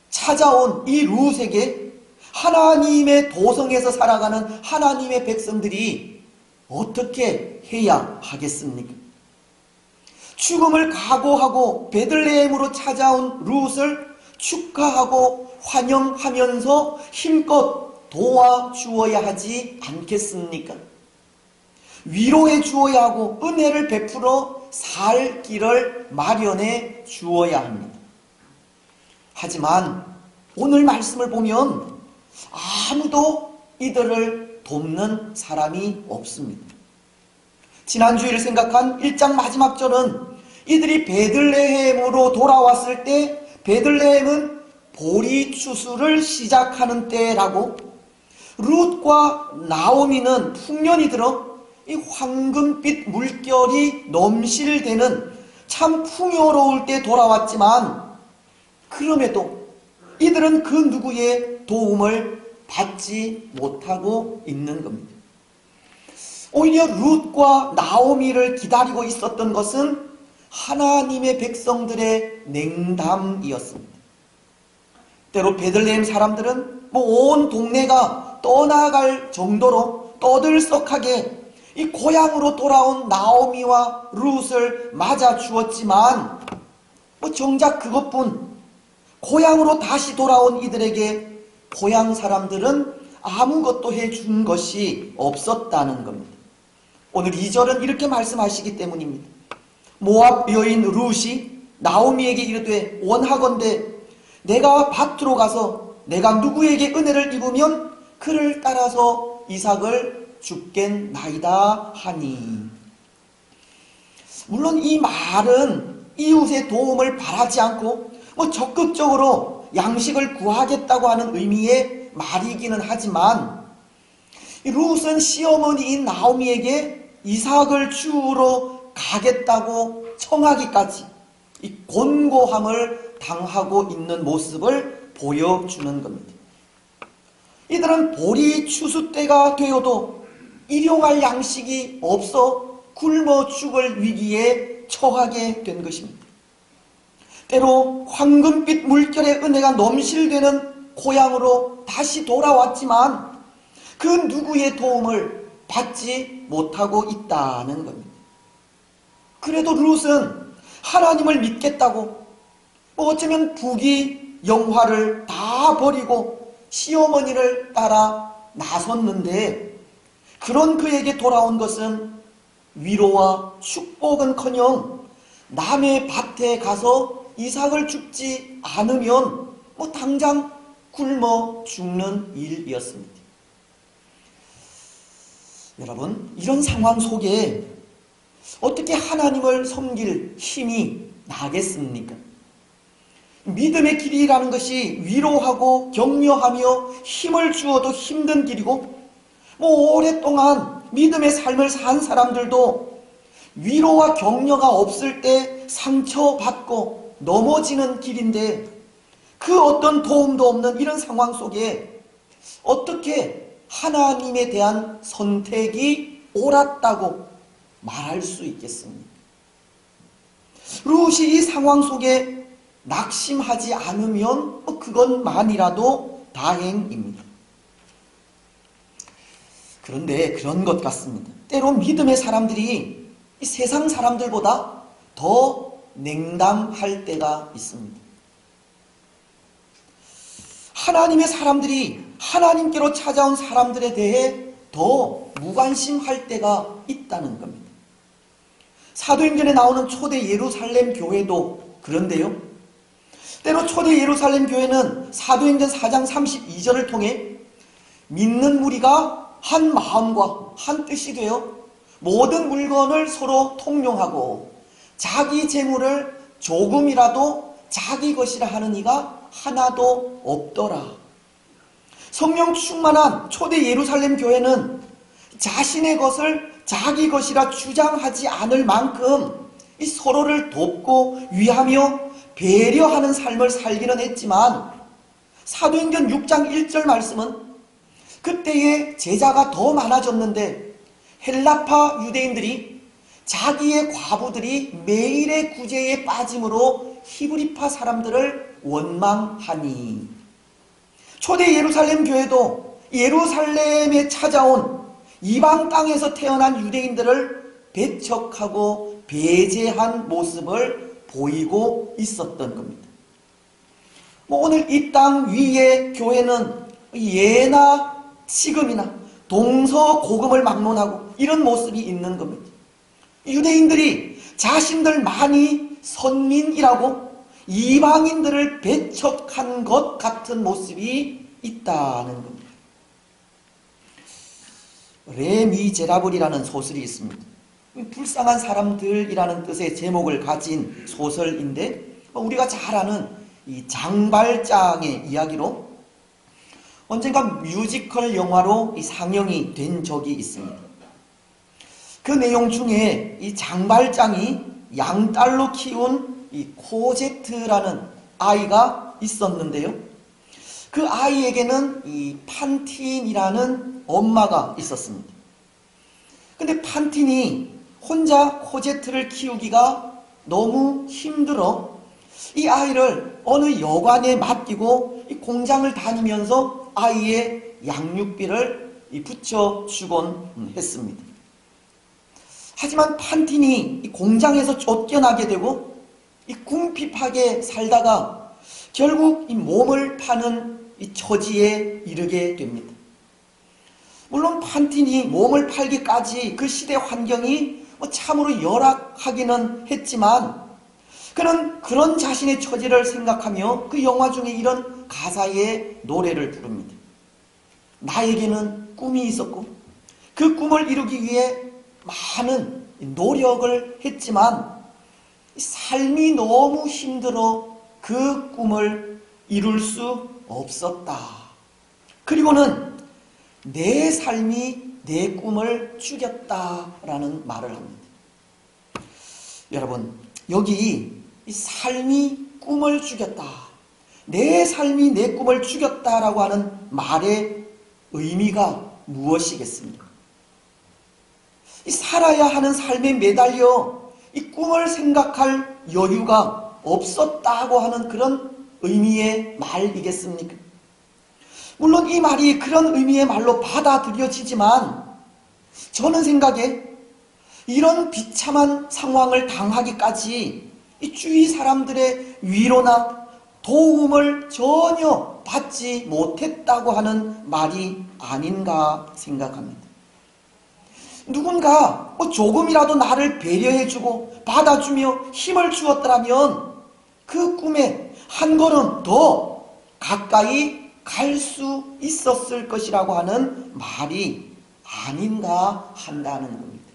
찾아온 이 룻에게 하나님의 도성에서 살아가는 하나님의 백성들이 어떻게 해야 하겠습니까? 죽음을 각오하고 베들레헴으로 찾아온 룻을 축하하고 환영하면서 힘껏 도와주어야 하지 않겠습니까? 위로해 주어야 하고 은혜를 베풀어 살 길을 마련해 주어야 합니다. 하지만 오늘 말씀을 보면 아무도 이들을 돕는 사람이 없습니다. 지난주일을 생각한 1장 마지막 절은 이들이 베들레헴으로 돌아왔을 때 베들레헴은 보리 추수를 시작하는 때라고 룻과 나오미는 풍년이 들어 이 황금빛 물결이 넘실대는 참 풍요로울 때 돌아왔지만 그럼에도 이들은 그 누구의 도움을 받지 못하고 있는 겁니다. 오히려 룻과 나오미를 기다리고 있었던 것은 하나님의 백성들의 냉담이었습니다. 때로 베들레헴 사람들은 온 동네가 떠나갈 정도로 떠들썩하게 이 고향으로 돌아온 나오미와 룻을 맞아 주었지만 정작 그것뿐 고향으로 다시 돌아온 이들에게 고향 사람들은 아무것도 해준 것이 없었다는 겁니다. 오늘 2절은 이렇게 말씀하시기 때문입니다. 모압 여인 룻이 나오미에게 이르되 원하건대 내가 밭으로 가서 내가 누구에게 은혜를 입으면 그를 따라서 이삭을 죽겠나이다 하니. 물론 이 말은 이웃의 도움을 바라지 않고 적극적으로 양식을 구하겠다고 하는 의미의 말이기는 하지만 룻은 시어머니인 나오미에게 이삭을 주우러 가겠다고 청하기까지 이 곤고함을 당하고 있는 모습을 보여주는 겁니다. 이들은 보리 추수 때가 되어도 일용할 양식이 없어 굶어 죽을 위기에 처하게 된 것입니다. 때로 황금빛 물결의 은혜가 넘실대는 고향으로 다시 돌아왔지만 그 누구의 도움을 받지 못하고 있다는 겁니다. 그래도 룻은 하나님을 믿겠다고 어쩌면 부귀 영화를 다 버리고 시어머니를 따라 나섰는데, 그런 그에게 돌아온 것은 위로와 축복은커녕 남의 밭에 가서 이삭을 줍지 않으면 당장 굶어 죽는 일이었습니다. 여러분, 이런 상황 속에 어떻게 하나님을 섬길 힘이 나겠습니까? 믿음의 길이라는 것이 위로하고 격려하며 힘을 주어도 힘든 길이고, 오랫동안 믿음의 삶을 산 사람들도 위로와 격려가 없을 때 상처받고 넘어지는 길인데, 그 어떤 도움도 없는 이런 상황 속에 어떻게 하나님에 대한 선택이 옳았다고 말할 수 있겠습니까? 룻이 이 상황 속에 낙심하지 않으면 그것만이라도 다행입니다. 그런데 그런 것 같습니다. 때로 믿음의 사람들이 이 세상 사람들보다 더 냉담할 때가 있습니다. 하나님의 사람들이 하나님께로 찾아온 사람들에 대해 더 무관심할 때가 있다는 겁니다. 사도행전에 나오는 초대 예루살렘 교회도 그런데요, 때로 초대 예루살렘 교회는 사도행전 4장 32절을 통해 믿는 무리가 한 마음과 한 뜻이 되어 모든 물건을 서로 통용하고 자기 재물을 조금이라도 자기 것이라 하는 이가 하나도 없더라. 성령 충만한 초대 예루살렘 교회는 자신의 것을 자기 것이라 주장하지 않을 만큼 이 서로를 돕고 위하며 배려하는 삶을 살기는 했지만, 사도행전 6장 1절 말씀은 그때의 제자가 더 많아졌는데 헬라파 유대인들이 자기의 과부들이 매일의 구제에 빠짐으로 히브리파 사람들을 원망하니, 초대 예루살렘 교회도 예루살렘에 찾아온 이방 땅에서 태어난 유대인들을 배척하고 배제한 모습을 보이고 있었던 겁니다. 오늘 이 땅 위의 교회는 예나 지금이나 동서고금을 막론하고 이런 모습이 있는 겁니다. 유대인들이 자신들만이 선민이라고 이방인들을 배척한 것 같은 모습이 있다는 겁니다. 레미제라블이라는 소설이 있습니다. 불쌍한 사람들이라는 뜻의 제목을 가진 소설인데, 우리가 잘 아는 이 장발장의 이야기로 언젠가 뮤지컬 영화로 상영이 된 적이 있습니다. 그 내용 중에 이 장발장이 양딸로 키운 이 코제트라는 아이가 있었는데요, 그 아이에게는 이 판틴이라는 엄마가 있었습니다. 근데 판틴이 혼자 코제트를 키우기가 너무 힘들어 이 아이를 어느 여관에 맡기고 이 공장을 다니면서 아이의 양육비를 붙여주곤 했습니다. 하지만 판틴이 이 공장에서 쫓겨나게 되고 이 궁핍하게 살다가 결국 이 몸을 파는 이 처지에 이르게 됩니다. 물론 판틴이 몸을 팔기까지 그 시대 환경이 참으로 열악하기는 했지만, 그는 그런 자신의 처지를 생각하며 그 영화 중에 이런 가사의 노래를 부릅니다. 나에게는 꿈이 있었고 그 꿈을 이루기 위해 많은 노력을 했지만 삶이 너무 힘들어 그 꿈을 이룰 수 없었다. 그리고는 내 삶이 내 꿈을 죽였다라는 말을 합니다. 여러분, 여기 이 삶이 꿈을 죽였다, 내 삶이 내 꿈을 죽였다라고 하는 말의 의미가 무엇이겠습니까? 이 살아야 하는 삶에 매달려 이 꿈을 생각할 여유가 없었다고 하는 그런 의미의 말이겠습니까? 물론 이 말이 그런 의미의 말로 받아들여지지만, 저는 생각에 이런 비참한 상황을 당하기까지 이 주위 사람들의 위로나 도움을 전혀 받지 못했다고 하는 말이 아닌가 생각합니다. 누군가 조금이라도 나를 배려해주고 받아주며 힘을 주었더라면 그 꿈에 한 걸음 더 가까이 갈 수 있었을 것이라고 하는 말이 아닌가 한다는 겁니다.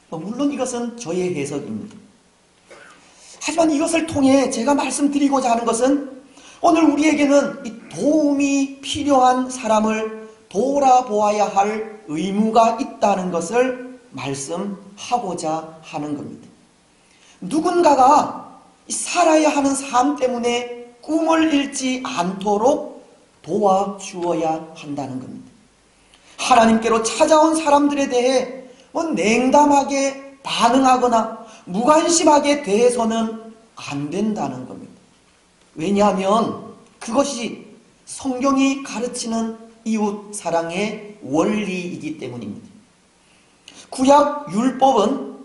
물론 이것은 저의 해석입니다. 하지만 이것을 통해 제가 말씀드리고자 하는 것은 오늘 우리에게는 이 도움이 필요한 사람을 돌아보아야 할 의무가 있다는 것을 말씀하고자 하는 겁니다. 누군가가 살아야 하는 삶 때문에 꿈을 잃지 않도록 도와주어야 한다는 겁니다. 하나님께로 찾아온 사람들에 대해 냉담하게 반응하거나 무관심하게 대해서는 안 된다는 겁니다. 왜냐하면 그것이 성경이 가르치는 이웃 사랑의 원리이기 때문입니다. 구약 율법은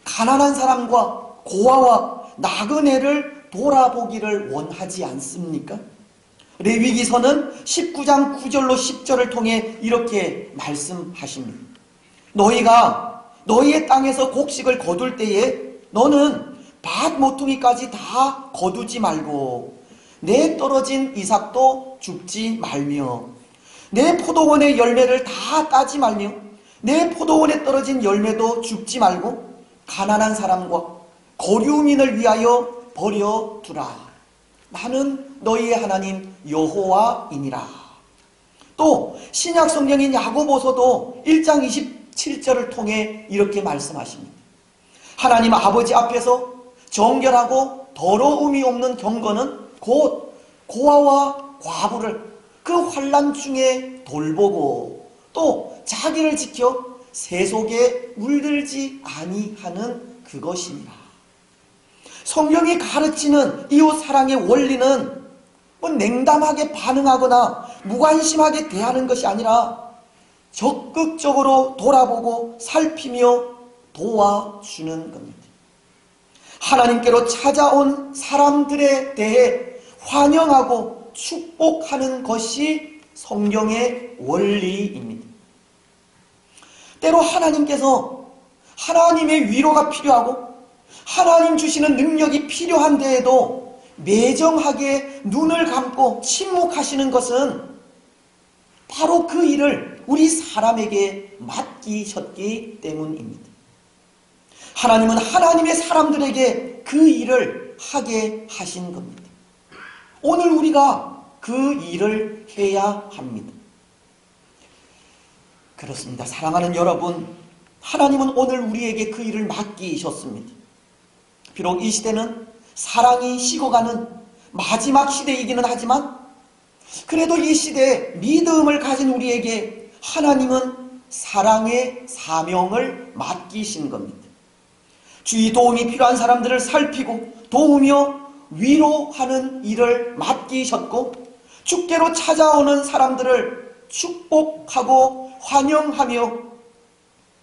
가난한 사람과 고아와 나그네를 돌아보기를 원하지 않습니까? 레위기서는 19장 9절로 10절을 통해 이렇게 말씀하십니다. 너희가 너희의 땅에서 곡식을 거둘 때에 너는 밭 모퉁이까지 다 거두지 말고 내 떨어진 이삭도 줍지 말며 내 포도원의 열매를 다 따지 말며 내 포도원에 떨어진 열매도 줍지 말고 가난한 사람과 거류민을 위하여 버려두라. 나는 너희의 하나님 여호와이니라. 또 신약 성경인 야고보서도 1장 27절을 통해 이렇게 말씀하십니다. 하나님 아버지 앞에서 정결하고 더러움이 없는 경건은 곧 고아와 과부를 그 환난 중에 돌보고 또 자기를 지켜 세속에 물들지 아니하는 그것이니라. 성경이 가르치는 이웃 사랑의 원리는 냉담하게 반응하거나 무관심하게 대하는 것이 아니라 적극적으로 돌아보고 살피며 도와주는 겁니다. 하나님께로 찾아온 사람들에 대해 환영하고 축복하는 것이 성경의 원리입니다. 때로 하나님께서 하나님의 위로가 필요하고 하나님 주시는 능력이 필요한 데에도 매정하게 눈을 감고 침묵하시는 것은 바로 그 일을 우리 사람에게 맡기셨기 때문입니다. 하나님은 하나님의 사람들에게 그 일을 하게 하신 겁니다. 오늘 우리가 그 일을 해야 합니다. 그렇습니다. 사랑하는 여러분, 하나님은 오늘 우리에게 그 일을 맡기셨습니다. 비록 이 시대는 사랑이 식어가는 마지막 시대이기는 하지만 그래도 이 시대에 믿음을 가진 우리에게 하나님은 사랑의 사명을 맡기신 겁니다. 주의 도움이 필요한 사람들을 살피고 도우며 위로하는 일을 맡기셨고 주께로 찾아오는 사람들을 축복하고 환영하며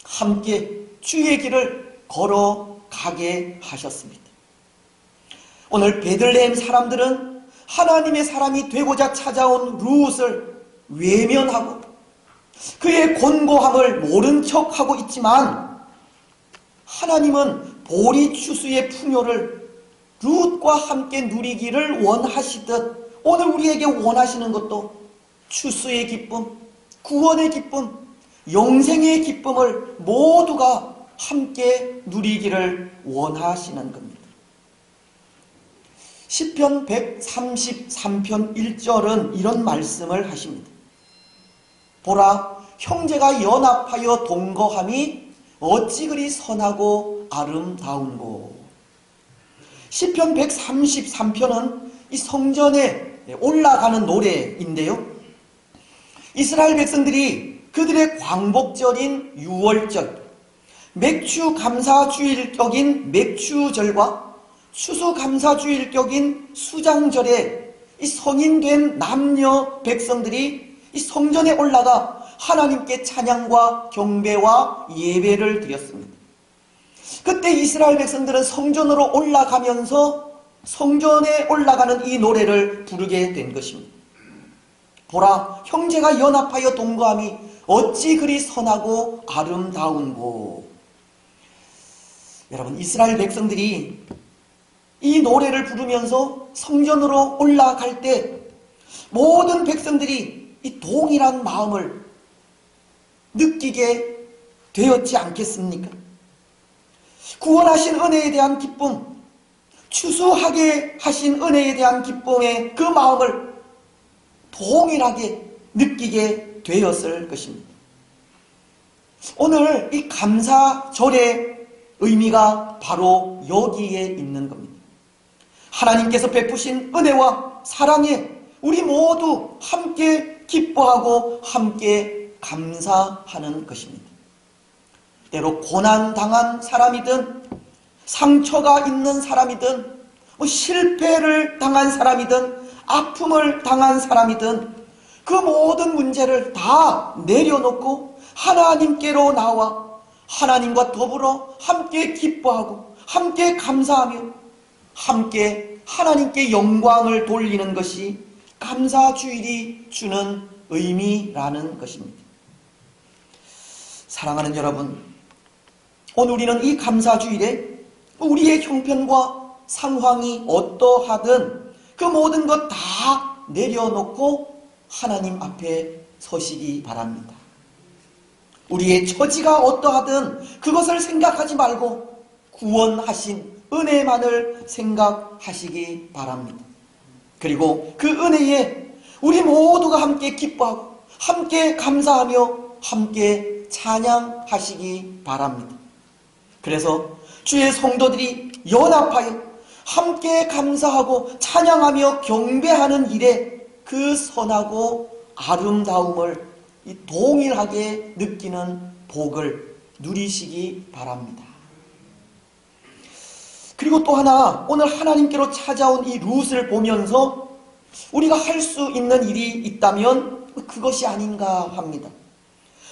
함께 주의 길을 걸어가게 하셨습니다. 오늘 베들레헴 사람들은 하나님의 사람이 되고자 찾아온 룻을 외면하고 그의 곤고함을 모른 척하고 있지만 하나님은 보리 추수의 풍요를 룻과 함께 누리기를 원하시듯 오늘 우리에게 원하시는 것도 추수의 기쁨, 구원의 기쁨, 영생의 기쁨을 모두가 함께 누리기를 원하시는 겁니다. 시편 133편 1절은 이런 말씀을 하십니다. 보라, 형제가 연합하여 동거함이 어찌 그리 선하고 아름다운고. 시편 133편은 이 성전에 올라가는 노래인데요. 이스라엘 백성들이 그들의 광복절인 유월절, 맥주 감사주일 격인 맥주절과 추수감사주일 격인 수장절에 이 성인된 남녀 백성들이 이 성전에 올라가 하나님께 찬양과 경배와 예배를 드렸습니다. 그때 이스라엘 백성들은 성전으로 올라가면서 성전에 올라가는 이 노래를 부르게 된 것입니다. 보라, 형제가 연합하여 동거함이 어찌 그리 선하고 아름다운고. 여러분, 이스라엘 백성들이 이 노래를 부르면서 성전으로 올라갈 때 모든 백성들이 이 동일한 마음을 느끼게 되었지 않겠습니까? 구원하신 은혜에 대한 기쁨, 추수하게 하신 은혜에 대한 기쁨의 그 마음을 동일하게 느끼게 되었을 것입니다. 오늘 이 감사절의 의미가 바로 여기에 있는 겁니다. 하나님께서 베푸신 은혜와 사랑에 우리 모두 함께 기뻐하고 함께 감사하는 것입니다. 때로 고난당한 사람이든 상처가 있는 사람이든 실패를 당한 사람이든 아픔을 당한 사람이든 그 모든 문제를 다 내려놓고 하나님께로 나와 하나님과 더불어 함께 기뻐하고 함께 감사하며 함께 하나님께 영광을 돌리는 것이 감사주일이 주는 의미라는 것입니다. 사랑하는 여러분, 오늘 우리는 이 감사주일에 우리의 형편과 상황이 어떠하든 그 모든 것 다 내려놓고 하나님 앞에 서시기 바랍니다. 우리의 처지가 어떠하든 그것을 생각하지 말고 구원하신 은혜만을 생각하시기 바랍니다. 그리고 그 은혜에 우리 모두가 함께 기뻐하고 함께 감사하며 함께 찬양하시기 바랍니다. 그래서 주의 성도들이 연합하여 함께 감사하고 찬양하며 경배하는 일에 그 선하고 아름다움을 동일하게 느끼는 복을 누리시기 바랍니다. 그리고 또 하나, 오늘 하나님께로 찾아온 이 룻을 보면서 우리가 할 수 있는 일이 있다면 그것이 아닌가 합니다.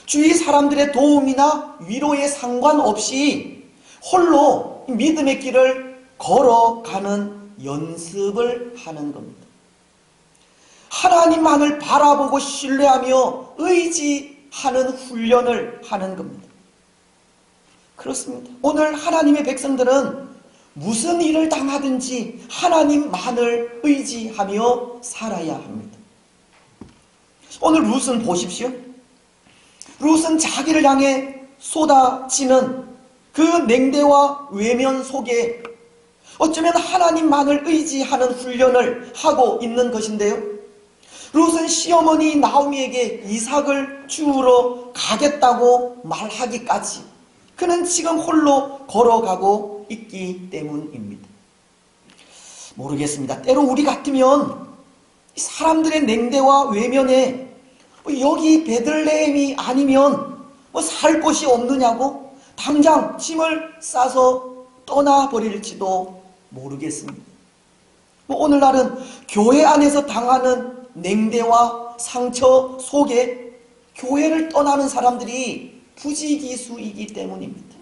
주위 사람들의 도움이나 위로에 상관없이 홀로 믿음의 길을 걸어가는 연습을 하는 겁니다. 하나님만을 바라보고 신뢰하며 의지하는 훈련을 하는 겁니다. 그렇습니다. 오늘 하나님의 백성들은 무슨 일을 당하든지 하나님만을 의지하며 살아야 합니다. 오늘 룻은 보십시오. 룻은 자기를 향해 쏟아지는 그 냉대와 외면 속에 어쩌면 하나님만을 의지하는 훈련을 하고 있는 것인데요. 룻은 시어머니 나오미에게 이삭을 주우러 가겠다고 말하기까지 그는 지금 홀로 걸어가고 있기 때문입니다. 모르겠습니다. 때로 우리 같으면 사람들의 냉대와 외면에 여기 베들레헴이 아니면 살 곳이 없느냐고 당장 짐을 싸서 떠나버릴지도 모르겠습니다. 오늘날은 교회 안에서 당하는 냉대와 상처 속에 교회를 떠나는 사람들이 부지기수이기 때문입니다.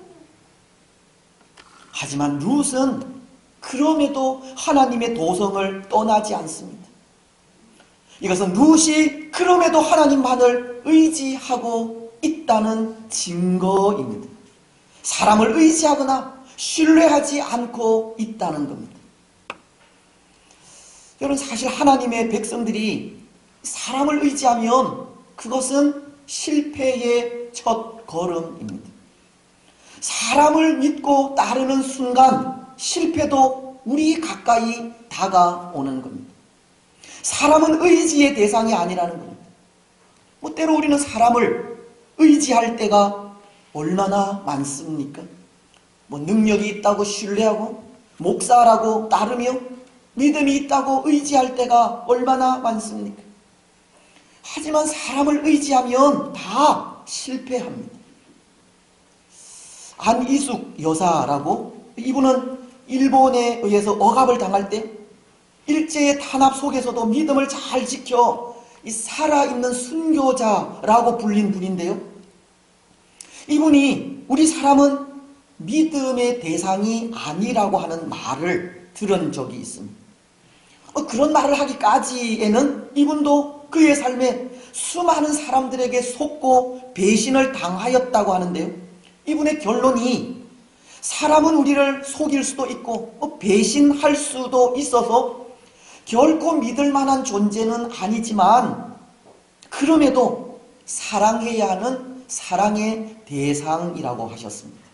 하지만 룻은 그럼에도 하나님의 도성을 떠나지 않습니다. 이것은 룻이 그럼에도 하나님만을 의지하고 있다는 증거입니다. 사람을 의지하거나 신뢰하지 않고 있다는 겁니다. 여러분, 사실 하나님의 백성들이 사람을 의지하면 그것은 실패의 첫 걸음입니다. 사람을 믿고 따르는 순간 실패도 우리 가까이 다가오는 겁니다. 사람은 의지의 대상이 아니라는 겁니다. 때로 우리는 사람을 의지할 때가 얼마나 많습니까? 능력이 있다고 신뢰하고 목사라고 따르며 믿음이 있다고 의지할 때가 얼마나 많습니까? 하지만 사람을 의지하면 다 실패합니다. 안이숙 여사라고, 이분은 일본에 의해서 억압을 당할 때 일제의 탄압 속에서도 믿음을 잘 지켜 이 살아있는 순교자라고 불린 분인데요. 이분이 우리 사람은 믿음의 대상이 아니라고 하는 말을 들은 적이 있습니다. 그런 말을 하기까지에는 이분도 그의 삶에 수많은 사람들에게 속고 배신을 당하였다고 하는데요. 이분의 결론이 사람은 우리를 속일 수도 있고 배신할 수도 있어서 결코 믿을 만한 존재는 아니지만 그럼에도 사랑해야 하는 사랑의 대상이라고 하셨습니다.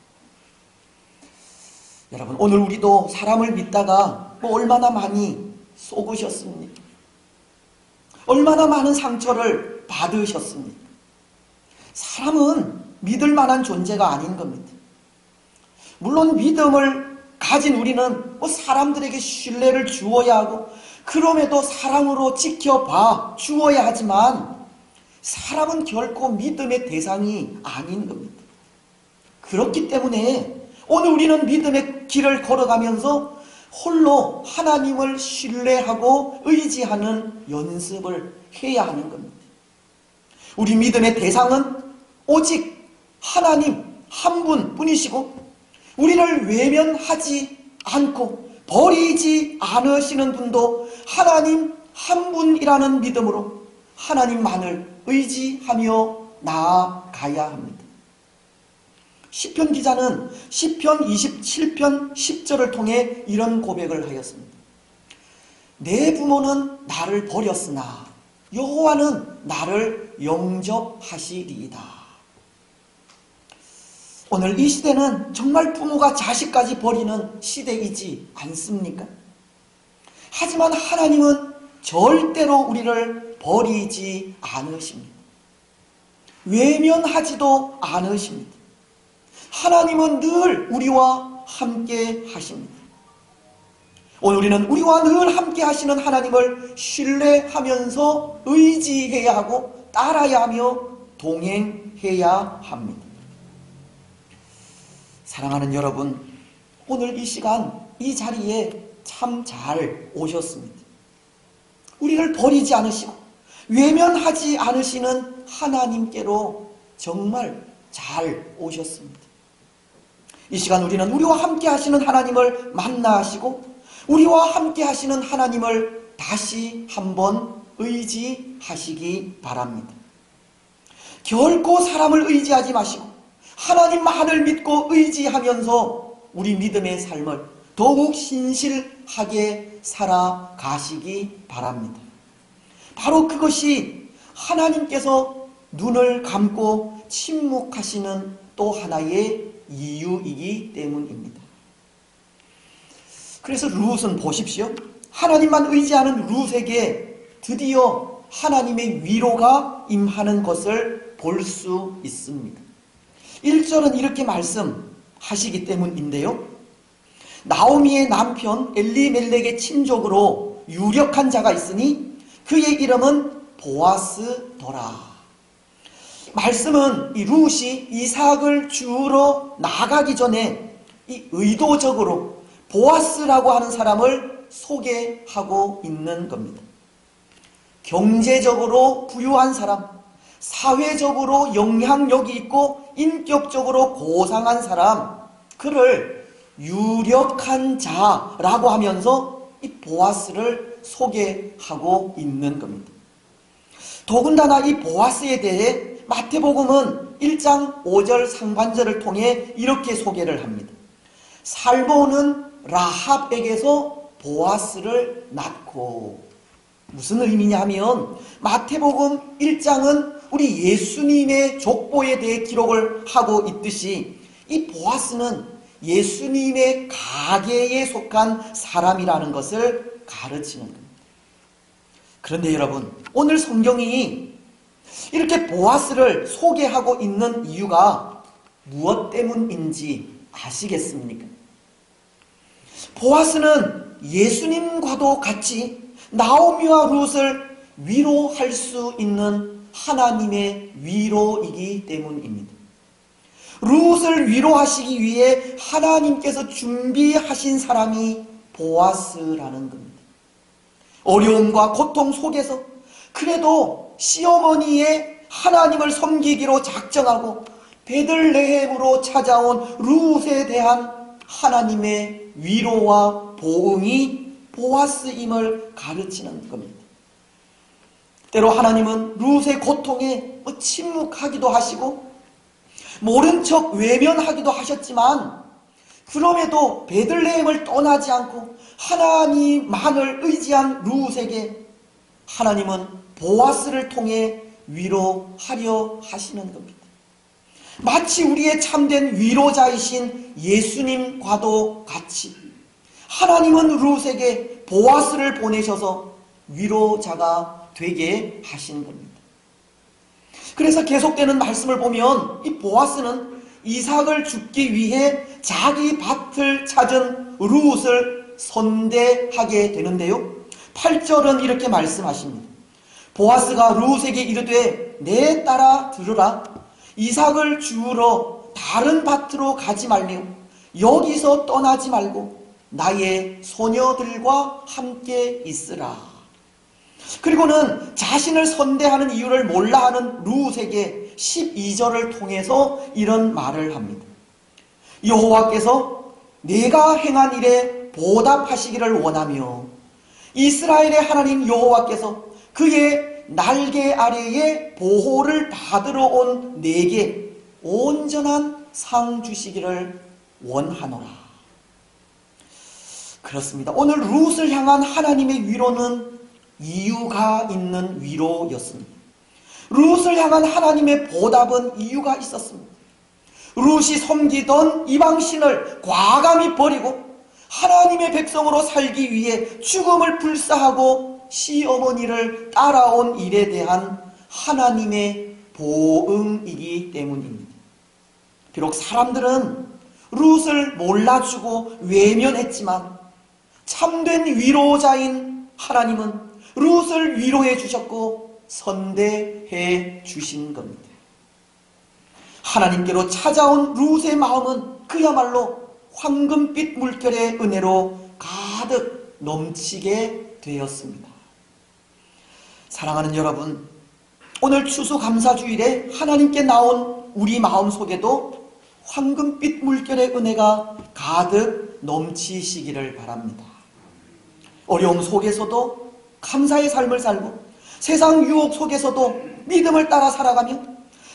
여러분, 오늘 우리도 사람을 믿다가 얼마나 많이 속으셨습니까? 얼마나 많은 상처를 받으셨습니까? 사람은 믿을 만한 존재가 아닌 겁니다. 물론 믿음을 가진 우리는 사람들에게 신뢰를 주어야 하고 그럼에도 사랑으로 지켜봐 주어야 하지만 사람은 결코 믿음의 대상이 아닌 겁니다. 그렇기 때문에 오늘 우리는 믿음의 길을 걸어가면서 홀로 하나님을 신뢰하고 의지하는 연습을 해야 하는 겁니다. 우리 믿음의 대상은 오직 하나님 한 분뿐이시고 우리를 외면하지 않고 버리지 않으시는 분도 하나님 한 분이라는 믿음으로 하나님만을 의지하며 나아가야 합니다. 시편 기자는 시편 27편 10절을 통해 이런 고백을 하였습니다. 내 부모는 나를 버렸으나 여호와는 나를 영접하시리이다. 오늘 이 시대는 정말 부모가 자식까지 버리는 시대이지 않습니까? 하지만 하나님은 절대로 우리를 버리지 않으십니다. 외면하지도 않으십니다. 하나님은 늘 우리와 함께 하십니다. 오늘 우리는 우리와 늘 함께 하시는 하나님을 신뢰하면서 의지해야 하고 따라야 하며 동행해야 합니다. 사랑하는 여러분, 오늘 이 시간 이 자리에 참 잘 오셨습니다. 우리를 버리지 않으시고 외면하지 않으시는 하나님께로 정말 잘 오셨습니다. 이 시간 우리는 우리와 함께 하시는 하나님을 만나시고 우리와 함께 하시는 하나님을 다시 한번 의지하시기 바랍니다. 결코 사람을 의지하지 마시고 하나님만을 믿고 의지하면서 우리 믿음의 삶을 더욱 신실하게 살아가시기 바랍니다. 바로 그것이 하나님께서 눈을 감고 침묵하시는 또 하나의 이유이기 때문입니다. 그래서 룻은 보십시오. 하나님만 의지하는 룻에게 드디어 하나님의 위로가 임하는 것을 볼 수 있습니다. 1절은 이렇게 말씀하시기 때문인데요. 나오미의 남편 엘리멜렉의 친족으로 유력한 자가 있으니 그의 이름은 보아스더라. 말씀은 이 룻이 이삭을 주우러 나가기 전에 이 의도적으로 보아스라고 하는 사람을 소개하고 있는 겁니다. 경제적으로 부유한 사람, 사회적으로 영향력이 있고 인격적으로 고상한 사람, 그를 유력한 자라고 하면서 이 보아스를 소개하고 있는 겁니다. 더군다나 이 보아스에 대해 마태복음은 1장 5절 상반절을 통해 이렇게 소개를 합니다. 살모는 라합에게서 보아스를 낳고, 무슨 의미냐 하면 마태복음 1장은 우리 예수님의 족보에 대해 기록을 하고 있듯이 이 보아스는 예수님의 가계에 속한 사람이라는 것을 가르치는 겁니다. 그런데 여러분, 오늘 성경이 이렇게 보아스를 소개하고 있는 이유가 무엇 때문인지 아시겠습니까? 보아스는 예수님과도 같이 나오미와 룻을 위로할 수 있는 하나님의 위로이기 때문입니다. 룻을 위로하시기 위해 하나님께서 준비하신 사람이 보아스라는 겁니다. 어려움과 고통 속에서 그래도 시어머니의 하나님을 섬기기로 작정하고 베들레헴으로 찾아온 룻에 대한 하나님의 위로와 보응이 보아스임을 가르치는 겁니다. 때로 하나님은 룻의 고통에 침묵하기도 하시고 모른 척 외면하기도 하셨지만, 그럼에도 베들레헴을 떠나지 않고 하나님만을 의지한 룻에게 하나님은 보아스를 통해 위로하려 하시는 겁니다. 마치 우리의 참된 위로자이신 예수님과도 같이 하나님은 룻에게 보아스를 보내셔서 위로자가 되게 하신 겁니다. 그래서 계속되는 말씀을 보면 이 보아스는 이삭을 죽기 위해 자기 밭을 찾은 룻을 선대하게 되는데요, 8절은 이렇게 말씀하십니다. 보아스가 룻에게 이르되 내 딸아 들으라. 이삭을 주우러 다른 밭으로 가지 말며 여기서 떠나지 말고 나의 소녀들과 함께 있으라. 그리고는 자신을 선대하는 이유를 몰라하는 룻에게 12절을 통해서 이런 말을 합니다. 여호와께서 내가 행한 일에 보답하시기를 원하며 이스라엘의 하나님 여호와께서 그의 날개 아래에 보호를 받으러 온 내게 온전한 상 주시기를 원하노라. 그렇습니다. 오늘 룻을 향한 하나님의 위로는 이유가 있는 위로였습니다. 룻을 향한 하나님의 보답은 이유가 있었습니다. 룻이 섬기던 이방신을 과감히 버리고 하나님의 백성으로 살기 위해 죽음을 불사하고 시어머니를 따라온 일에 대한 하나님의 보응이기 때문입니다. 비록 사람들은 룻을 몰라주고 외면했지만 참된 위로자인 하나님은 룻을 위로해 주셨고 선대해 주신 겁니다. 하나님께로 찾아온 룻의 마음은 그야말로 황금빛 물결의 은혜로 가득 넘치게 되었습니다. 사랑하는 여러분, 오늘 추수감사주일에 하나님께 나온 우리 마음속에도 황금빛 물결의 은혜가 가득 넘치시기를 바랍니다. 어려움 속에서도 감사의 삶을 살고 세상 유혹 속에서도 믿음을 따라 살아가며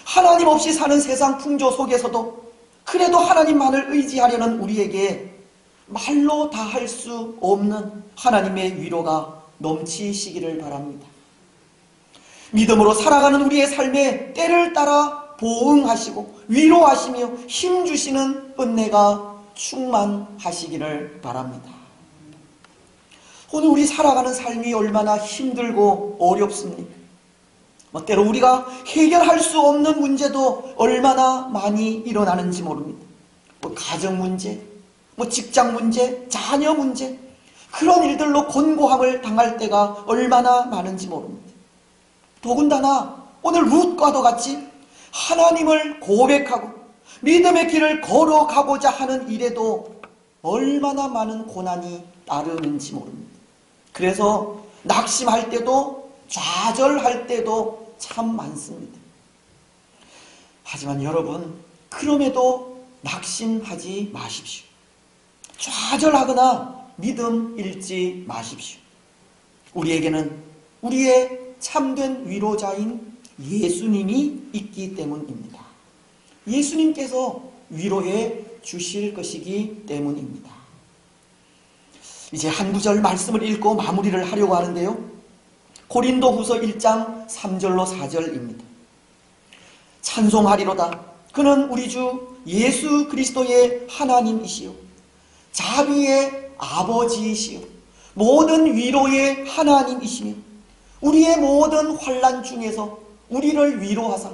하나님 없이 사는 세상 풍조 속에서도 그래도 하나님만을 의지하려는 우리에게 말로 다 할 수 없는 하나님의 위로가 넘치시기를 바랍니다. 믿음으로 살아가는 우리의 삶에 때를 따라 보응하시고 위로하시며 힘주시는 은혜가 충만하시기를 바랍니다. 오늘 우리 살아가는 삶이 얼마나 힘들고 어렵습니까? 때로 우리가 해결할 수 없는 문제도 얼마나 많이 일어나는지 모릅니다. 가정 문제, 직장 문제, 자녀 문제, 그런 일들로 곤고함을 당할 때가 얼마나 많은지 모릅니다. 더군다나 오늘 룻과도 같이 하나님을 고백하고 믿음의 길을 걸어가고자 하는 일에도 얼마나 많은 고난이 따르는지 모릅니다. 그래서 낙심할 때도 좌절할 때도 참 많습니다. 하지만 여러분, 그럼에도 낙심하지 마십시오. 좌절하거나 믿음 잃지 마십시오. 우리에게는 우리의 참된 위로자인 예수님이 있기 때문입니다. 예수님께서 위로해 주실 것이기 때문입니다. 이제 한 구절 말씀을 읽고 마무리를 하려고 하는데요, 고린도후서 1장 3절로 4절입니다. 찬송하리로다. 그는 우리 주 예수 그리스도의 하나님이시요 자비의 아버지이시요 모든 위로의 하나님이시며 우리의 모든 환난 중에서 우리를 위로하사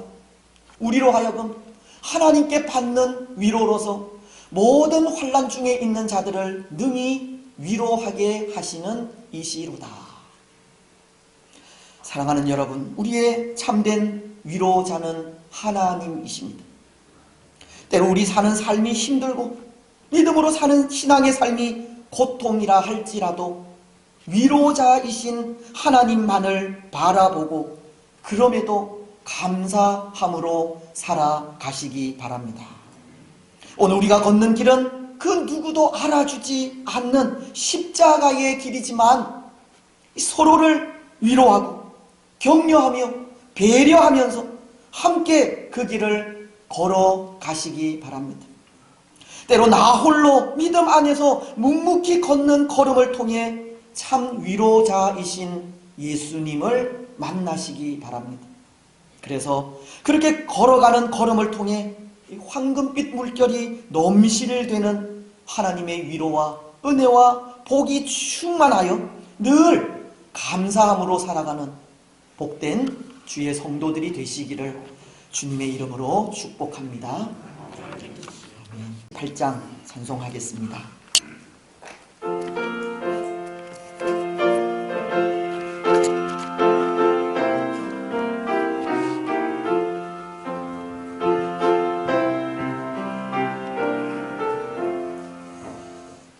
우리로 하여금 하나님께 받는 위로로서 모든 환난 중에 있는 자들을 능히 위로하게 하시는 이시로다. 사랑하는 여러분, 우리의 참된 위로자는 하나님이십니다. 때로 우리 사는 삶이 힘들고 믿음으로 사는 신앙의 삶이 고통이라 할지라도 위로자이신 하나님만을 바라보고 그럼에도 감사함으로 살아가시기 바랍니다. 오늘 우리가 걷는 길은 그 누구도 알아주지 않는 십자가의 길이지만 서로를 위로하고 격려하며 배려하면서 함께 그 길을 걸어가시기 바랍니다. 때로 나 홀로 믿음 안에서 묵묵히 걷는 걸음을 통해 참 위로자이신 예수님을 만나시기 바랍니다. 그래서 그렇게 걸어가는 걸음을 통해 황금빛 물결이 넘실되는 하나님의 위로와 은혜와 복이 충만하여 늘 감사함으로 살아가는 복된 주의 성도들이 되시기를 주님의 이름으로 축복합니다. 8장 찬송하겠습니다.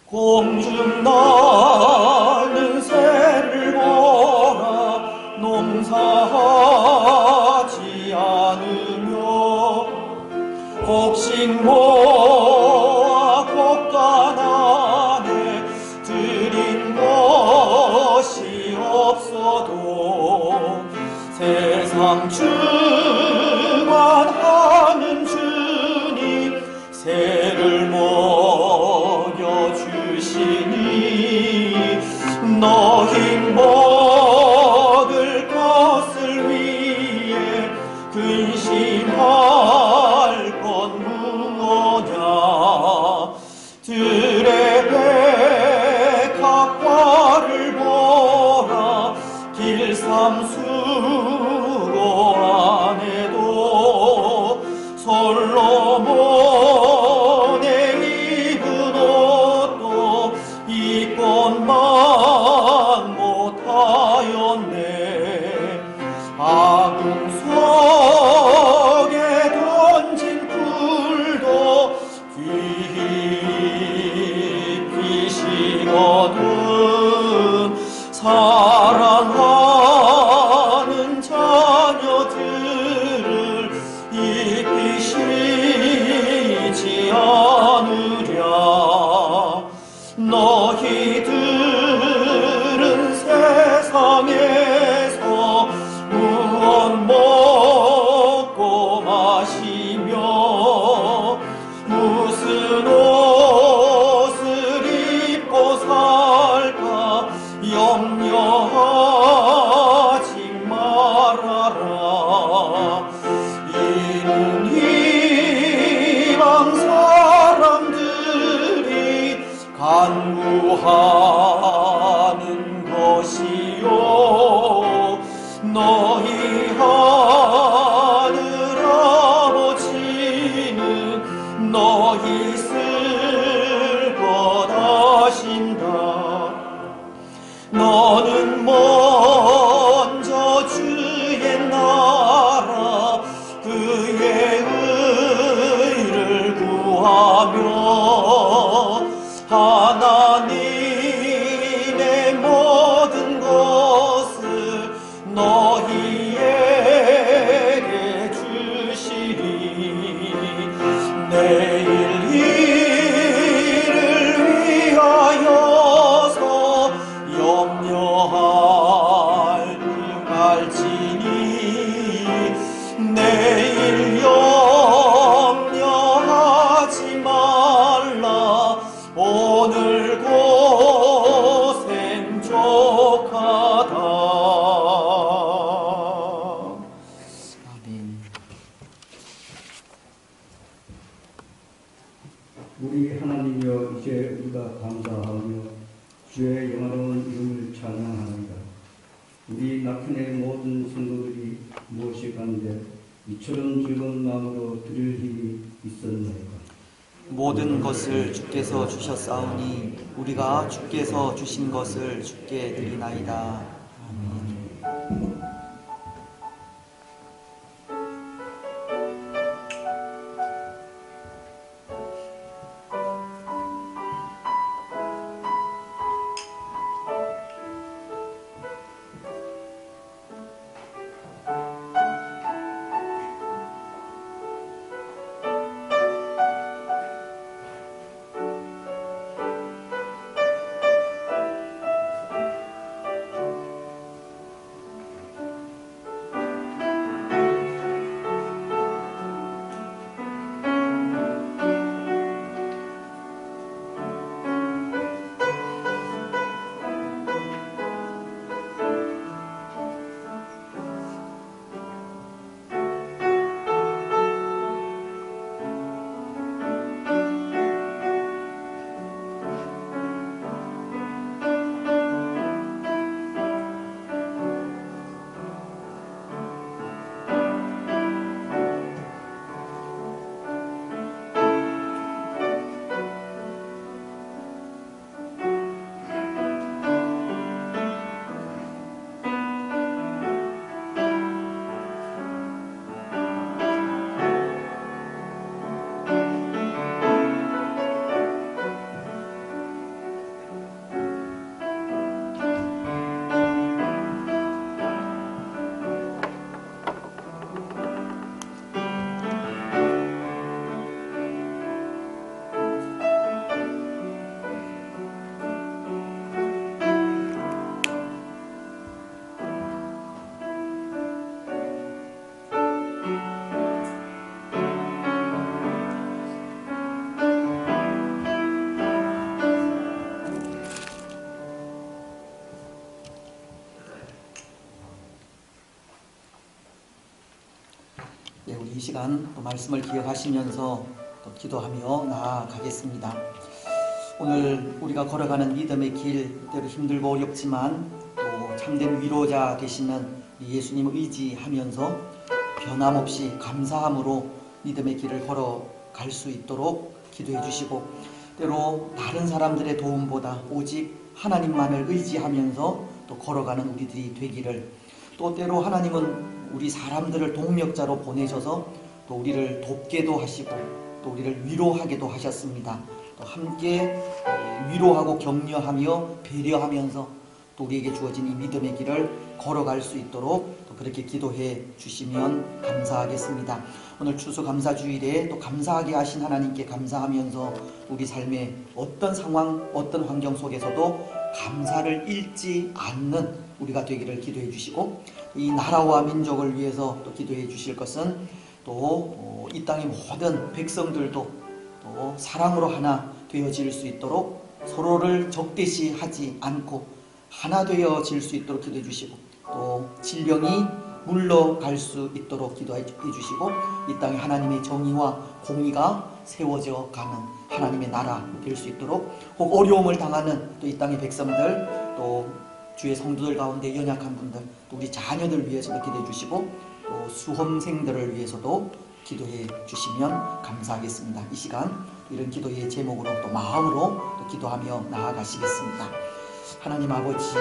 공중 나는 새를 보라 농사하지 않으며 곡식 모아 곡간 안에 들인 것이 없어도 세상 주관하는 주님 새를 먹여주시니 너희 먹을 것을 위해 근심할 건 무엇냐 들의 백합과를 보라 길삼수고 안에도 솔로몬의 입은 옷도 입건만 못하였네 아궁 속에 던진 풀도 깊이 식거든 사랑하는 자녀들을 입히 쉬지 않으랴 너희들은 세상에서 무엇 먹고 마시며 무슨 옷을 입고 살까 염려하지 말아라 이는 이방 사람들이 간구하는 것이요 너희 하늘 아버지는 너희 쓸 것 아신다 너는 먼저 주의 나라 그의 의를 구하며 하나님의 모든 것을 너희에게 주시리 내일 일을 위하여서 염려할 갈지니 내일 염려하지 말라 오늘 고생 족하다 아멘. 우리 하나님이여 이제 우리가 감사하며 주의 영화로운 이름을 찬양하나이다. 우리 낙현의 모든 성도들이 무엇일까는데 이처럼 즐거운 마음으로 드릴 힘이 있었나이까. 모든 것을 주께서 주셨사오니 우리가 주께서 주신 것을 주께 드리나이다. 아멘. 시간 또 말씀을 기억하시면서 또 기도하며 나아가겠습니다. 오늘 우리가 걸어가는 믿음의 길, 때로 힘들고 어렵지만 또 참된 위로자 되시는 예수님을 의지하면서 변함없이 감사함으로 믿음의 길을 걸어갈 수 있도록 기도해 주시고, 때로 다른 사람들의 도움보다 오직 하나님만을 의지하면서 또 걸어가는 우리들이 되기를, 또 때로 하나님은 우리 사람들을 동력자로 보내셔서 또 우리를 돕게도 하시고 또 우리를 위로하게도 하셨습니다. 또 함께 위로하고 격려하며 배려하면서 또 우리에게 주어진 이 믿음의 길을 걸어갈 수 있도록 또 그렇게 기도해 주시면 감사하겠습니다. 오늘 추수감사주일에 또 감사하게 하신 하나님께 감사하면서 우리 삶의 어떤 상황, 어떤 환경 속에서도 감사를 잃지 않는 우리가 되기를 기도해 주시고, 이 나라와 민족을 위해서 또 기도해 주실 것은 또 이 땅의 모든 백성들도 또 사랑으로 하나 되어질 수 있도록 서로를 적대시하지 않고 하나 되어질 수 있도록 기도해 주시고, 또 질병이 물러갈 수 있도록 기도해 주시고, 이 땅에 하나님의 정의와 공의가 세워져 가는 하나님의 나라 될 수 있도록, 혹 어려움을 당하는 또 이 땅의 백성들, 또 주의 성도들 가운데 연약한 분들, 또 우리 자녀들 위해서도 기도해 주시고, 또 수험생들을 위해서도 기도해 주시면 감사하겠습니다. 이 시간 이런 기도의 제목으로 또 마음으로 또 기도하며 나아가시겠습니다. 하나님 아버지,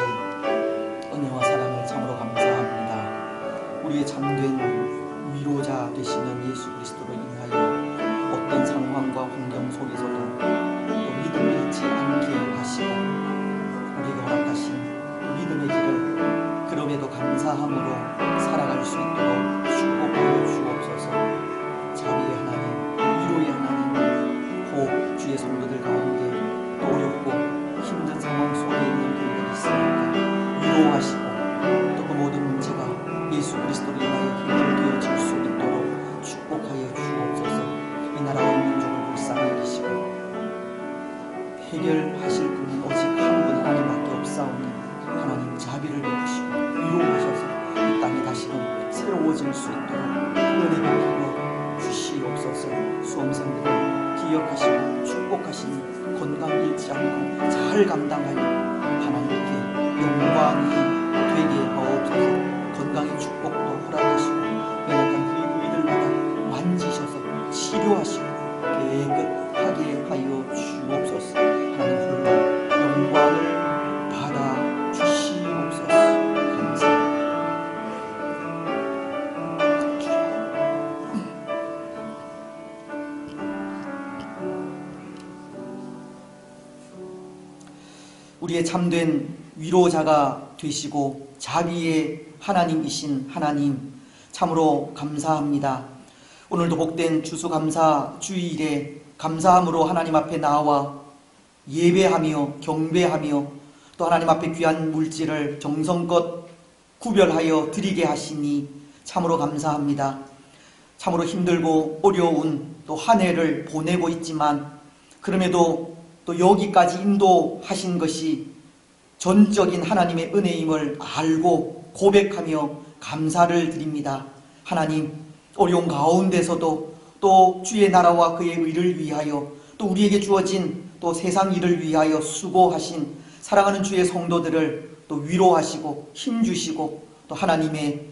은혜와 사랑을 참으로 감사합니다. 우리의 참된 위로자 되시는 예수 그리스도로 인하여 어떤 상황과 환경 속에서도 또 믿음을 잃지 않게 하시고 우리가 허락하신 믿음의 길을 그럼에도 감사함으로 살아갈 수 있도록 축복하여 주옵소서. 자비의 하나님, 위로의 하나님, 혹 주의 성도들 가운데 또 어렵고 힘든 상황 속에 있는 분들이 있으니까 위로하시고, 또 그 모든 문제가 예수 그리스도로 인하여 해결되어질 수 있도록 축복하여 주옵소서. 이 나라와 민족을 불쌍히 여기시고 해결하실 분은 오직 한 분 하나님밖에 없사오니 하나님 자비를 베푸시고 위로하셔서 이 땅이 다시금 새로워질 수 있도록 은혜를 부어 주시옵소서. 수험생들을 기억하시고 축복하시니 건강 잃지 않고 잘 감당하여 하나님께 영광이 되게 하옵소서. 건강의 축복도 허락하시고 연약한 그 이들마다 만지셔서 치료하시고 깨끗하게 하여 주옵소서. 하나님 홀로 영광을 받아 주시옵소서. 감사합니다. 우리의 참된 위로자가 되시고 자비의 하나님이신 하나님, 참으로 감사합니다. 오늘도 복된 추수감사 주일에 감사함으로 하나님 앞에 나와 예배하며 경배하며 또 하나님 앞에 귀한 물질을 정성껏 구별하여 드리게 하시니 참으로 감사합니다. 참으로 힘들고 어려운 또 한 해를 보내고 있지만 그럼에도 또 여기까지 인도하신 것이 전적인 하나님의 은혜임을 알고 고백하며 감사를 드립니다. 하나님, 어려운 가운데서도 또 주의 나라와 그의 의를 위하여 또 우리에게 주어진 또 세상 일을 위하여 수고하신 사랑하는 주의 성도들을 또 위로하시고 힘주시고 또 하나님의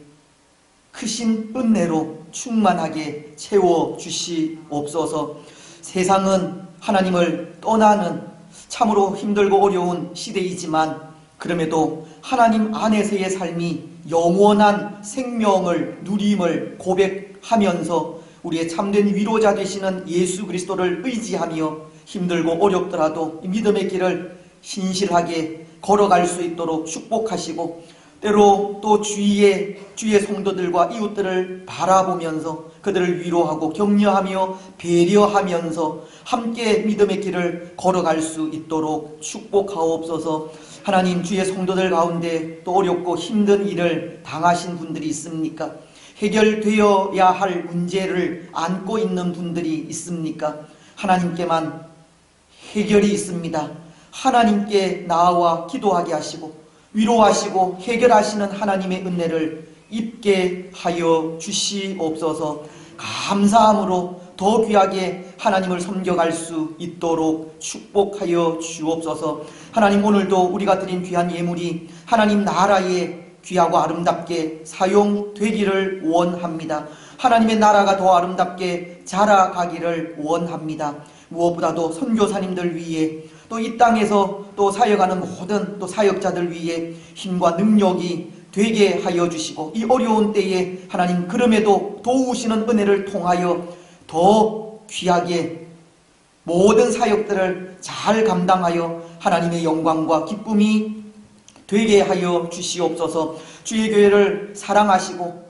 크신 은혜로 충만하게 채워주시옵소서. 세상은 하나님을 떠나는 참으로 힘들고 어려운 시대이지만 그럼에도 하나님 안에서의 삶이 영원한 생명을 누림을 고백하면서 우리의 참된 위로자 되시는 예수 그리스도를 의지하며 힘들고 어렵더라도 이 믿음의 길을 신실하게 걸어갈 수 있도록 축복하시고, 때로 또 주위의 성도들과 이웃들을 바라보면서 그들을 위로하고 격려하며 배려하면서 함께 믿음의 길을 걸어갈 수 있도록 축복하옵소서. 하나님, 주의 성도들 가운데 또 어렵고 힘든 일을 당하신 분들이 있습니까? 해결되어야 할 문제를 안고 있는 분들이 있습니까? 하나님께만 해결이 있습니다. 하나님께 나아와 기도하게 하시고 위로하시고 해결하시는 하나님의 은혜를 입게 하여 주시옵소서. 감사함으로 더 귀하게 하나님을 섬겨갈 수 있도록 축복하여 주옵소서. 하나님, 오늘도 우리가 드린 귀한 예물이 하나님 나라에 귀하고 아름답게 사용되기를 원합니다. 하나님의 나라가 더 아름답게 자라가기를 원합니다. 무엇보다도 선교사님들 위해, 또 이 땅에서 또 사역하는 모든 또 사역자들 위해 힘과 능력이 되게 하여 주시고, 이 어려운 때에 하나님 그럼에도 도우시는 은혜를 통하여 더 귀하게 모든 사역들을 잘 감당하여 하나님의 영광과 기쁨이 되게 하여 주시옵소서. 주의 교회를 사랑하시고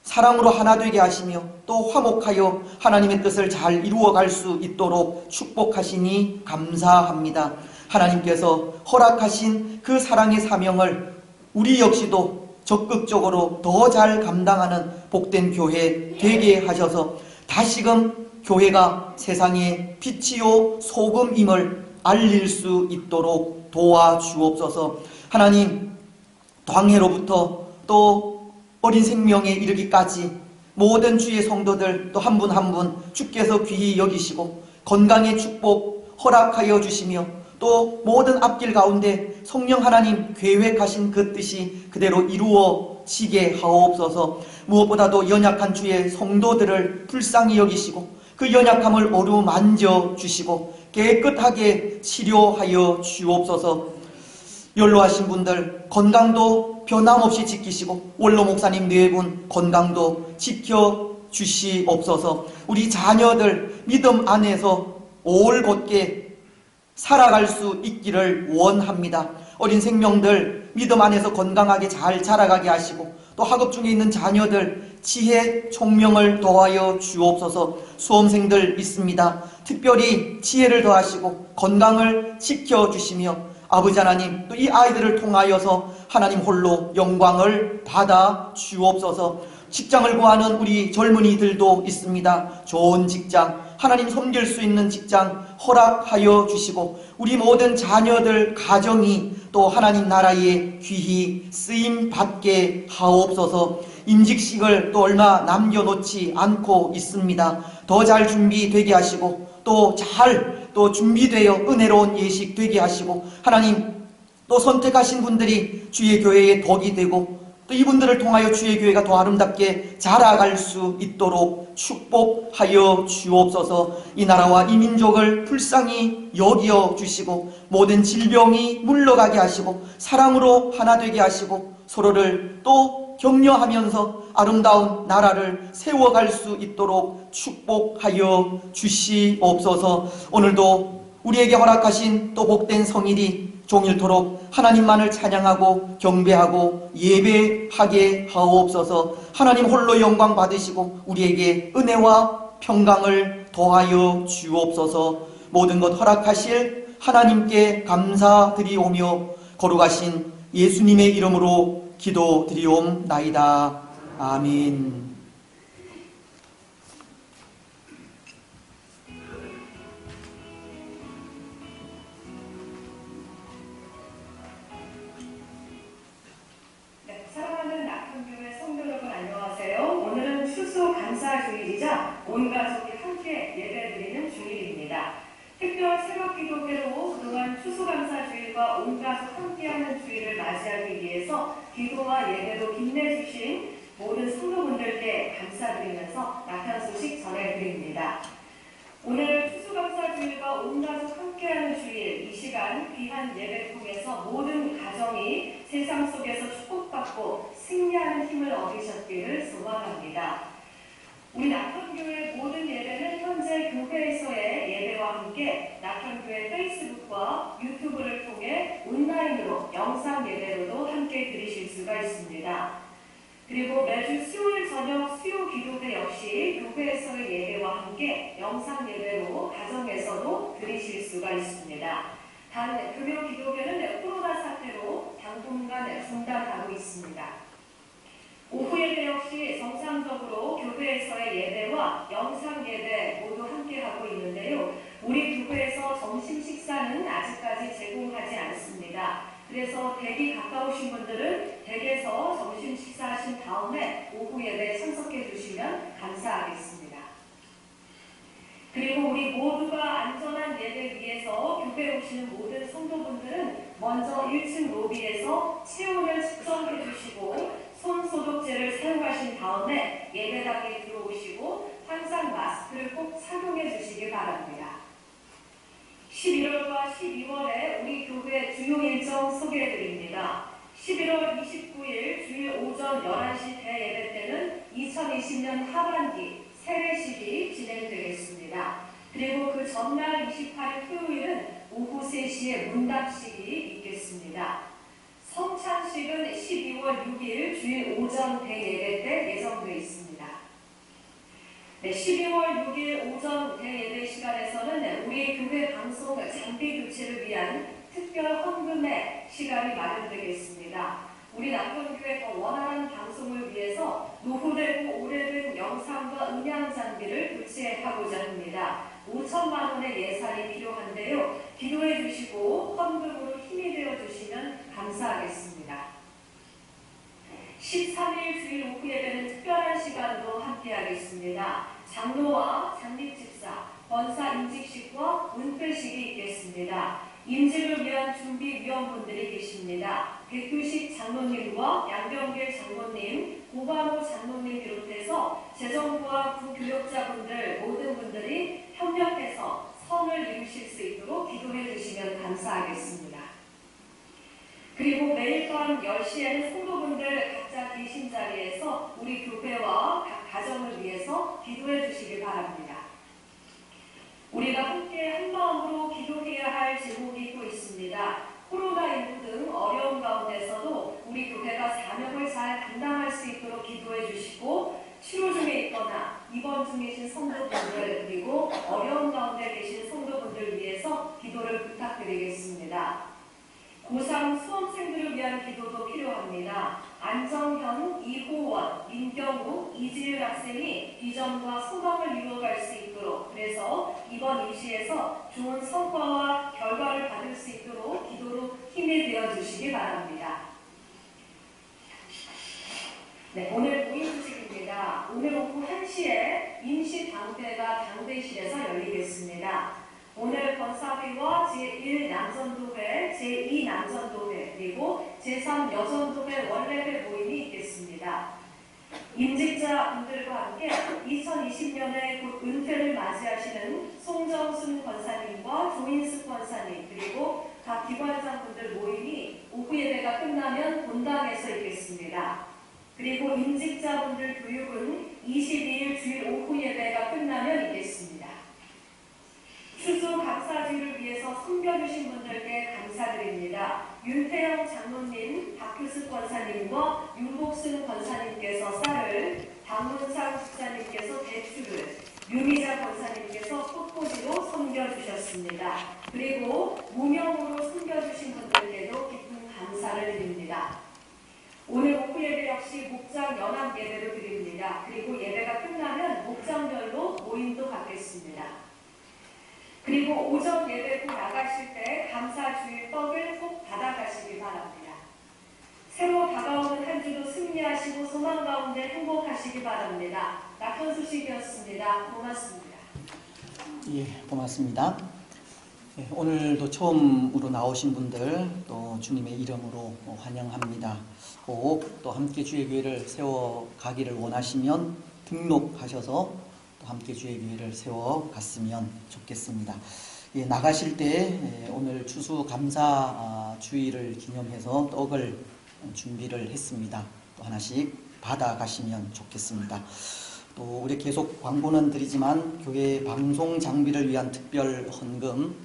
사랑으로 하나 되게 하시며 또 화목하여 하나님의 뜻을 잘 이루어갈 수 있도록 축복하시니 감사합니다. 하나님께서 허락하신 그 사랑의 사명을 우리 역시도 적극적으로 더 잘 감당하는 복된 교회 되게 하셔서 다시금 교회가 세상의 빛이요 소금임을 알릴 수 있도록 도와주옵소서. 하나님, 광해로부터 또 어린 생명에 이르기까지 모든 주의 성도들 또 한 분 한 분 주께서 귀히 여기시고 건강의 축복 허락하여 주시며, 또 모든 앞길 가운데 성령 하나님 계획하신 그 뜻이 그대로 이루어지게 하옵소서. 무엇보다도 연약한 주의 성도들을 불쌍히 여기시고 그 연약함을 어루만져 주시고 깨끗하게 치료하여 주옵소서. 연로하신 분들 건강도 변함없이 지키시고 원로 목사님 4분 건강도 지켜주시옵소서. 우리 자녀들 믿음 안에서 올곧게 살아갈 수 있기를 원합니다. 어린 생명들 믿음 안에서 건강하게 잘 자라가게 하시고, 또 학업 중에 있는 자녀들 지혜 총명을 더하여 주옵소서. 수험생들 있습니다. 특별히 지혜를 더하시고 건강을 지켜주시며, 아버지 하나님, 또 이 아이들을 통하여서 하나님 홀로 영광을 받아 주옵소서. 직장을 구하는 우리 젊은이들도 있습니다. 좋은 직장, 하나님 섬길 수 있는 직장 허락하여 주시고, 우리 모든 자녀들 가정이 또 하나님 나라에 귀히 쓰임 받게 하옵소서. 임직식을 또 얼마 남겨놓지 않고 있습니다. 더 잘 준비되게 하시고 또 잘 준비되어 은혜로운 예식 되게 하시고, 하나님 또 선택하신 분들이 주의 교회의 덕이 되고 또 이분들을 통하여 주의 교회가 더 아름답게 자라갈 수 있도록 축복하여 주옵소서. 이 나라와 이 민족을 불쌍히 여겨 주시고 모든 질병이 물러가게 하시고 사랑으로 하나 되게 하시고 서로를 또 격려하면서 아름다운 나라를 세워갈 수 있도록 축복하여 주시옵소서. 오늘도 우리에게 허락하신 또 복된 성일이 종일토록 하나님만을 찬양하고 경배하고 예배하게 하옵소서. 하나님 홀로 영광 받으시고 우리에게 은혜와 평강을 더하여 주옵소서. 모든 것 허락하실 하나님께 감사드리오며 거룩하신 예수님의 이름으로 기도드리옵나이다. 아멘. 사랑하는 낙천교회 성도 여러분, 안녕하세요. 오늘은 추수감사주일이자 온 가족이 함께 예배드리는 주일입니다. 특별 새벽기도회로 그동안 추수감사주일과 온 가족 함께하는 주일을 맞이하기 위해서 기도와 예배로 빛내주신 모든 성도분들께 감사드리면서 낙한 소식 전해드립니다. 오늘 추수감사주일과 온 가족 함께하는 주일, 이 시간 귀한 예배 통해서 모든 가정이 세상 속에서 축복받고 승리하는 힘을 얻으셨기를 소망합니다. 우리 낙천교회 모든 예배는 현재 교회에서의 예배와 함께 낙천교회 페이스북과 유튜브를 통해 온라인으로 영상 예배로도 함께 들으실 수가 있습니다. 그리고 매주 수요일 저녁 수요 기도회 역시 교회에서의 예배와 함께 영상 예배로 가정에서도 들으실 수가 있습니다. 단 금요 기도회는 코로나 사태로 당분간 중단하고 있습니다. 오후 예배 역시 정상적으로 교회에서의 예배와 영상 예배 모두 함께하고 있는데요. 우리 교회에서 점심 식사는 아직까지 제공하지 않습니다. 그래서 댁이 가까우신 분들은 댁에서 점심 식사하신 다음에 오후 예배에 참석해 주시면 감사하겠습니다. 그리고 우리 모두가 안전한 예배를 위해서 교회에 오시는 모든 성도분들은 먼저 1층 로비에서 체온을 측정해 주시고 손 소독제를 사용하신 다음에 예배당에 들어오시고 항상 마스크를 꼭 착용해 주시기 바랍니다. 11월과 12월에 우리 교회 주요 일정 소개해 드립니다. 11월 29일 주일 오전 11시 대예배 때는 2020년 하반기 세례식이 진행되겠습니다. 그리고 그 전날 28일 토요일은 오후 3시에 문답식이 있겠습니다. 성찬식은 12월 6일 주일 오전 대예배 때 예정되어 있습니다. 네, 12월 6일 오전 대예배 시간에서는 우리 교회 방송 장비 교체를 위한 특별 헌금의 시간이 마련되겠습니다. 우리 남편교회 더 원활한 방송을 위해서 노후되고 오래된 영상과 음향 장비를 교체하고자 합니다. 5천만 원의 예산이 필요한데요. 기도해 주시고 헌금으로 힘이 되어 주시면 감사하겠습니다. 13일 주일 오후 예배는 특별한 시간으로 함께하겠습니다. 장로와 장립집사, 권사 임직식과 은퇴식이 있겠습니다. 임직을 위한 준비위원분들이 계십니다. 백규식 장로님과 양병길 장로님, 고반호 장로님 비롯해서 재정부와 구교역자분들 모든 분들이 협력해서 선을 이루실 수 있도록 기도해 주시면 감사하겠습니다. 그리고 매일 밤 10시에는 성도분들 각자 계신 자리에서 우리 교회와 각 가정을 위해서 기도해 주시길 바랍니다. 우리가 함께 한마음으로 기도해야 할 제목이 또 있습니다. 코로나19 등 어려운 가운데서도 우리 교회가 사명을 잘 감당할 수 있도록 기도해 주시고 치료 중에 있거나 입원 중이신 성도분들 그리고 어려운 가운데 계신 성도분들 위해서 기도를 부탁드리겠습니다. 고3 수험생들을 위한 기도도 필요합니다. 안정현, 이호원, 민경우, 이지율 학생이 비전과 소망을 이루어갈 수 있도록 그래서 이번 입시에서 좋은 성과와 결과를 받을 수 있도록 기도로 힘이 되어주시기 바랍니다. 네, 오늘 모임 소식입니다. 오늘 오후 1시에 임시당대가 당대실에서 열리겠습니다. 오늘 권사회와 제1 남전도회, 제2 남전도회, 그리고 제3 여전도회 원래회 모임이 있겠습니다. 임직자분들과 함께 2020년에 곧 은퇴를 맞이하시는 송정순 권사님과 조인숙 권사님, 그리고 각 기관장분들 모임이 오후 예배가 끝나면 본당에서 있겠습니다. 그리고 임직자분들 교육은 22일 주일 오후 예배가 끝나면 있겠습니다. 추수 감사주를 위해서 섬겨주신 분들께 감사드립니다. 윤태영 장로님, 박효숙 권사님과 윤복순 권사님께서 쌀을, 박문상 집사님께서 대추를, 윤희자 권사님께서 꽃꽂이로 섬겨주셨습니다. 그리고 무명으로 섬겨주신 분들께도 깊은 감사를 드립니다. 오늘 오후 예배 역시 목장 연합 예배로 드립니다. 그리고 예배가 끝나면 목장별로 모임도 갖겠습니다. 그리고 오전 예배 후 나가실 때 감사주일 떡을 꼭 받아가시기 바랍니다. 새로 다가오는 한 주도 승리하시고 소망 가운데 행복하시기 바랍니다. 낙현 소식이었습니다. 고맙습니다. 예, 고맙습니다. 예, 오늘도 처음으로 나오신 분들 또 주님의 이름으로 환영합니다. 꼭 또 함께 주의 교회를 세워가기를 원하시면 등록하셔서 또 함께 주의 교회를 세워갔으면 좋겠습니다. 예, 나가실 때 오늘 추수감사 주일을 기념해서 떡을 준비를 했습니다. 또 하나씩 받아가시면 좋겠습니다. 또 우리 계속 광고는 드리지만 교회 방송 장비를 위한 특별 헌금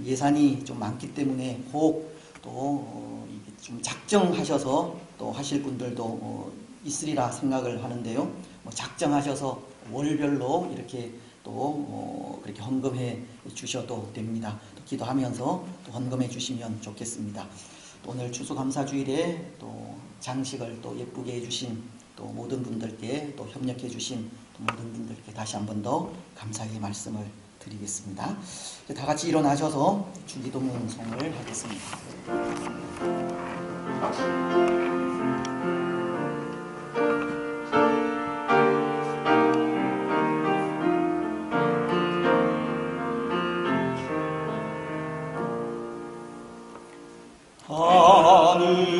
예산이 좀 많기 때문에 꼭 또 좀 작정하셔서 또 하실 분들도 있으리라 생각을 하는데요. 작정하셔서 월별로 이렇게 또 그렇게 헌금해 주셔도 됩니다. 또 기도하면서 또 헌금해 주시면 좋겠습니다. 또 오늘 추수감사주일에 또 장식을 또 예쁘게 해주신 또 모든 분들께 또 협력해 주신 또 모든 분들께 다시 한 번 더 감사의 말씀을 드리겠습니다. 다 같이 일어나셔서 주기도문송을 하겠습니다. 하늘에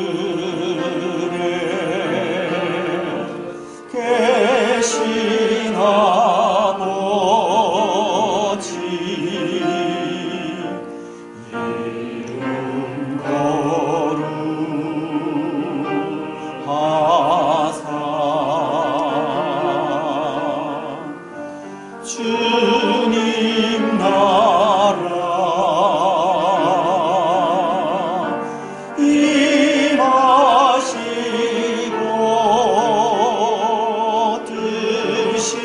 계신 아버지 이름 거룩하사 주님 나라 임하시고 뜻이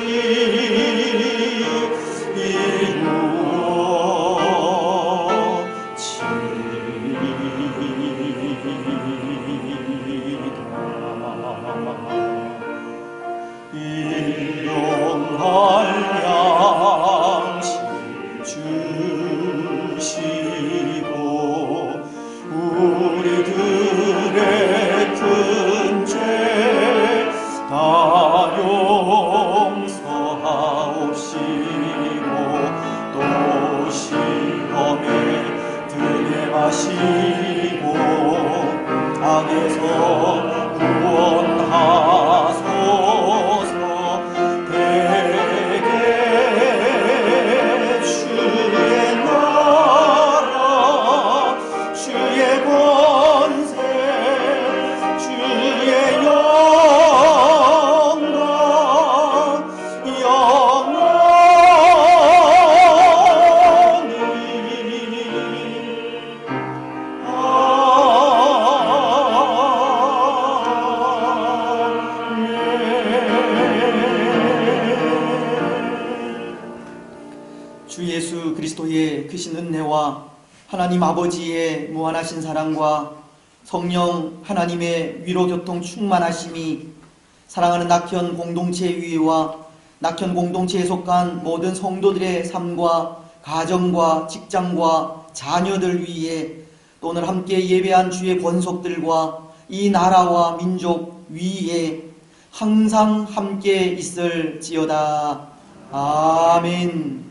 이루어지리이다. 일용할 양식 주시고 우리들의 큰 죄 다 용서하옵시고 또 시험에 들게 마시고 악에서 구원하소서. 대개 주의 나라 주의 권세 주의 영광 주 예수 그리스도의 크신 은혜와 하나님 아버지의 무한하신 사랑과 성령 하나님의 위로교통 충만하심이 사랑하는 낙현 공동체 위와 낙현 공동체에 속한 모든 성도들의 삶과 가정과 직장과 자녀들 위에 또 오늘 함께 예배한 주의 권속들과 이 나라와 민족 위에 항상 함께 있을지어다. 아멘.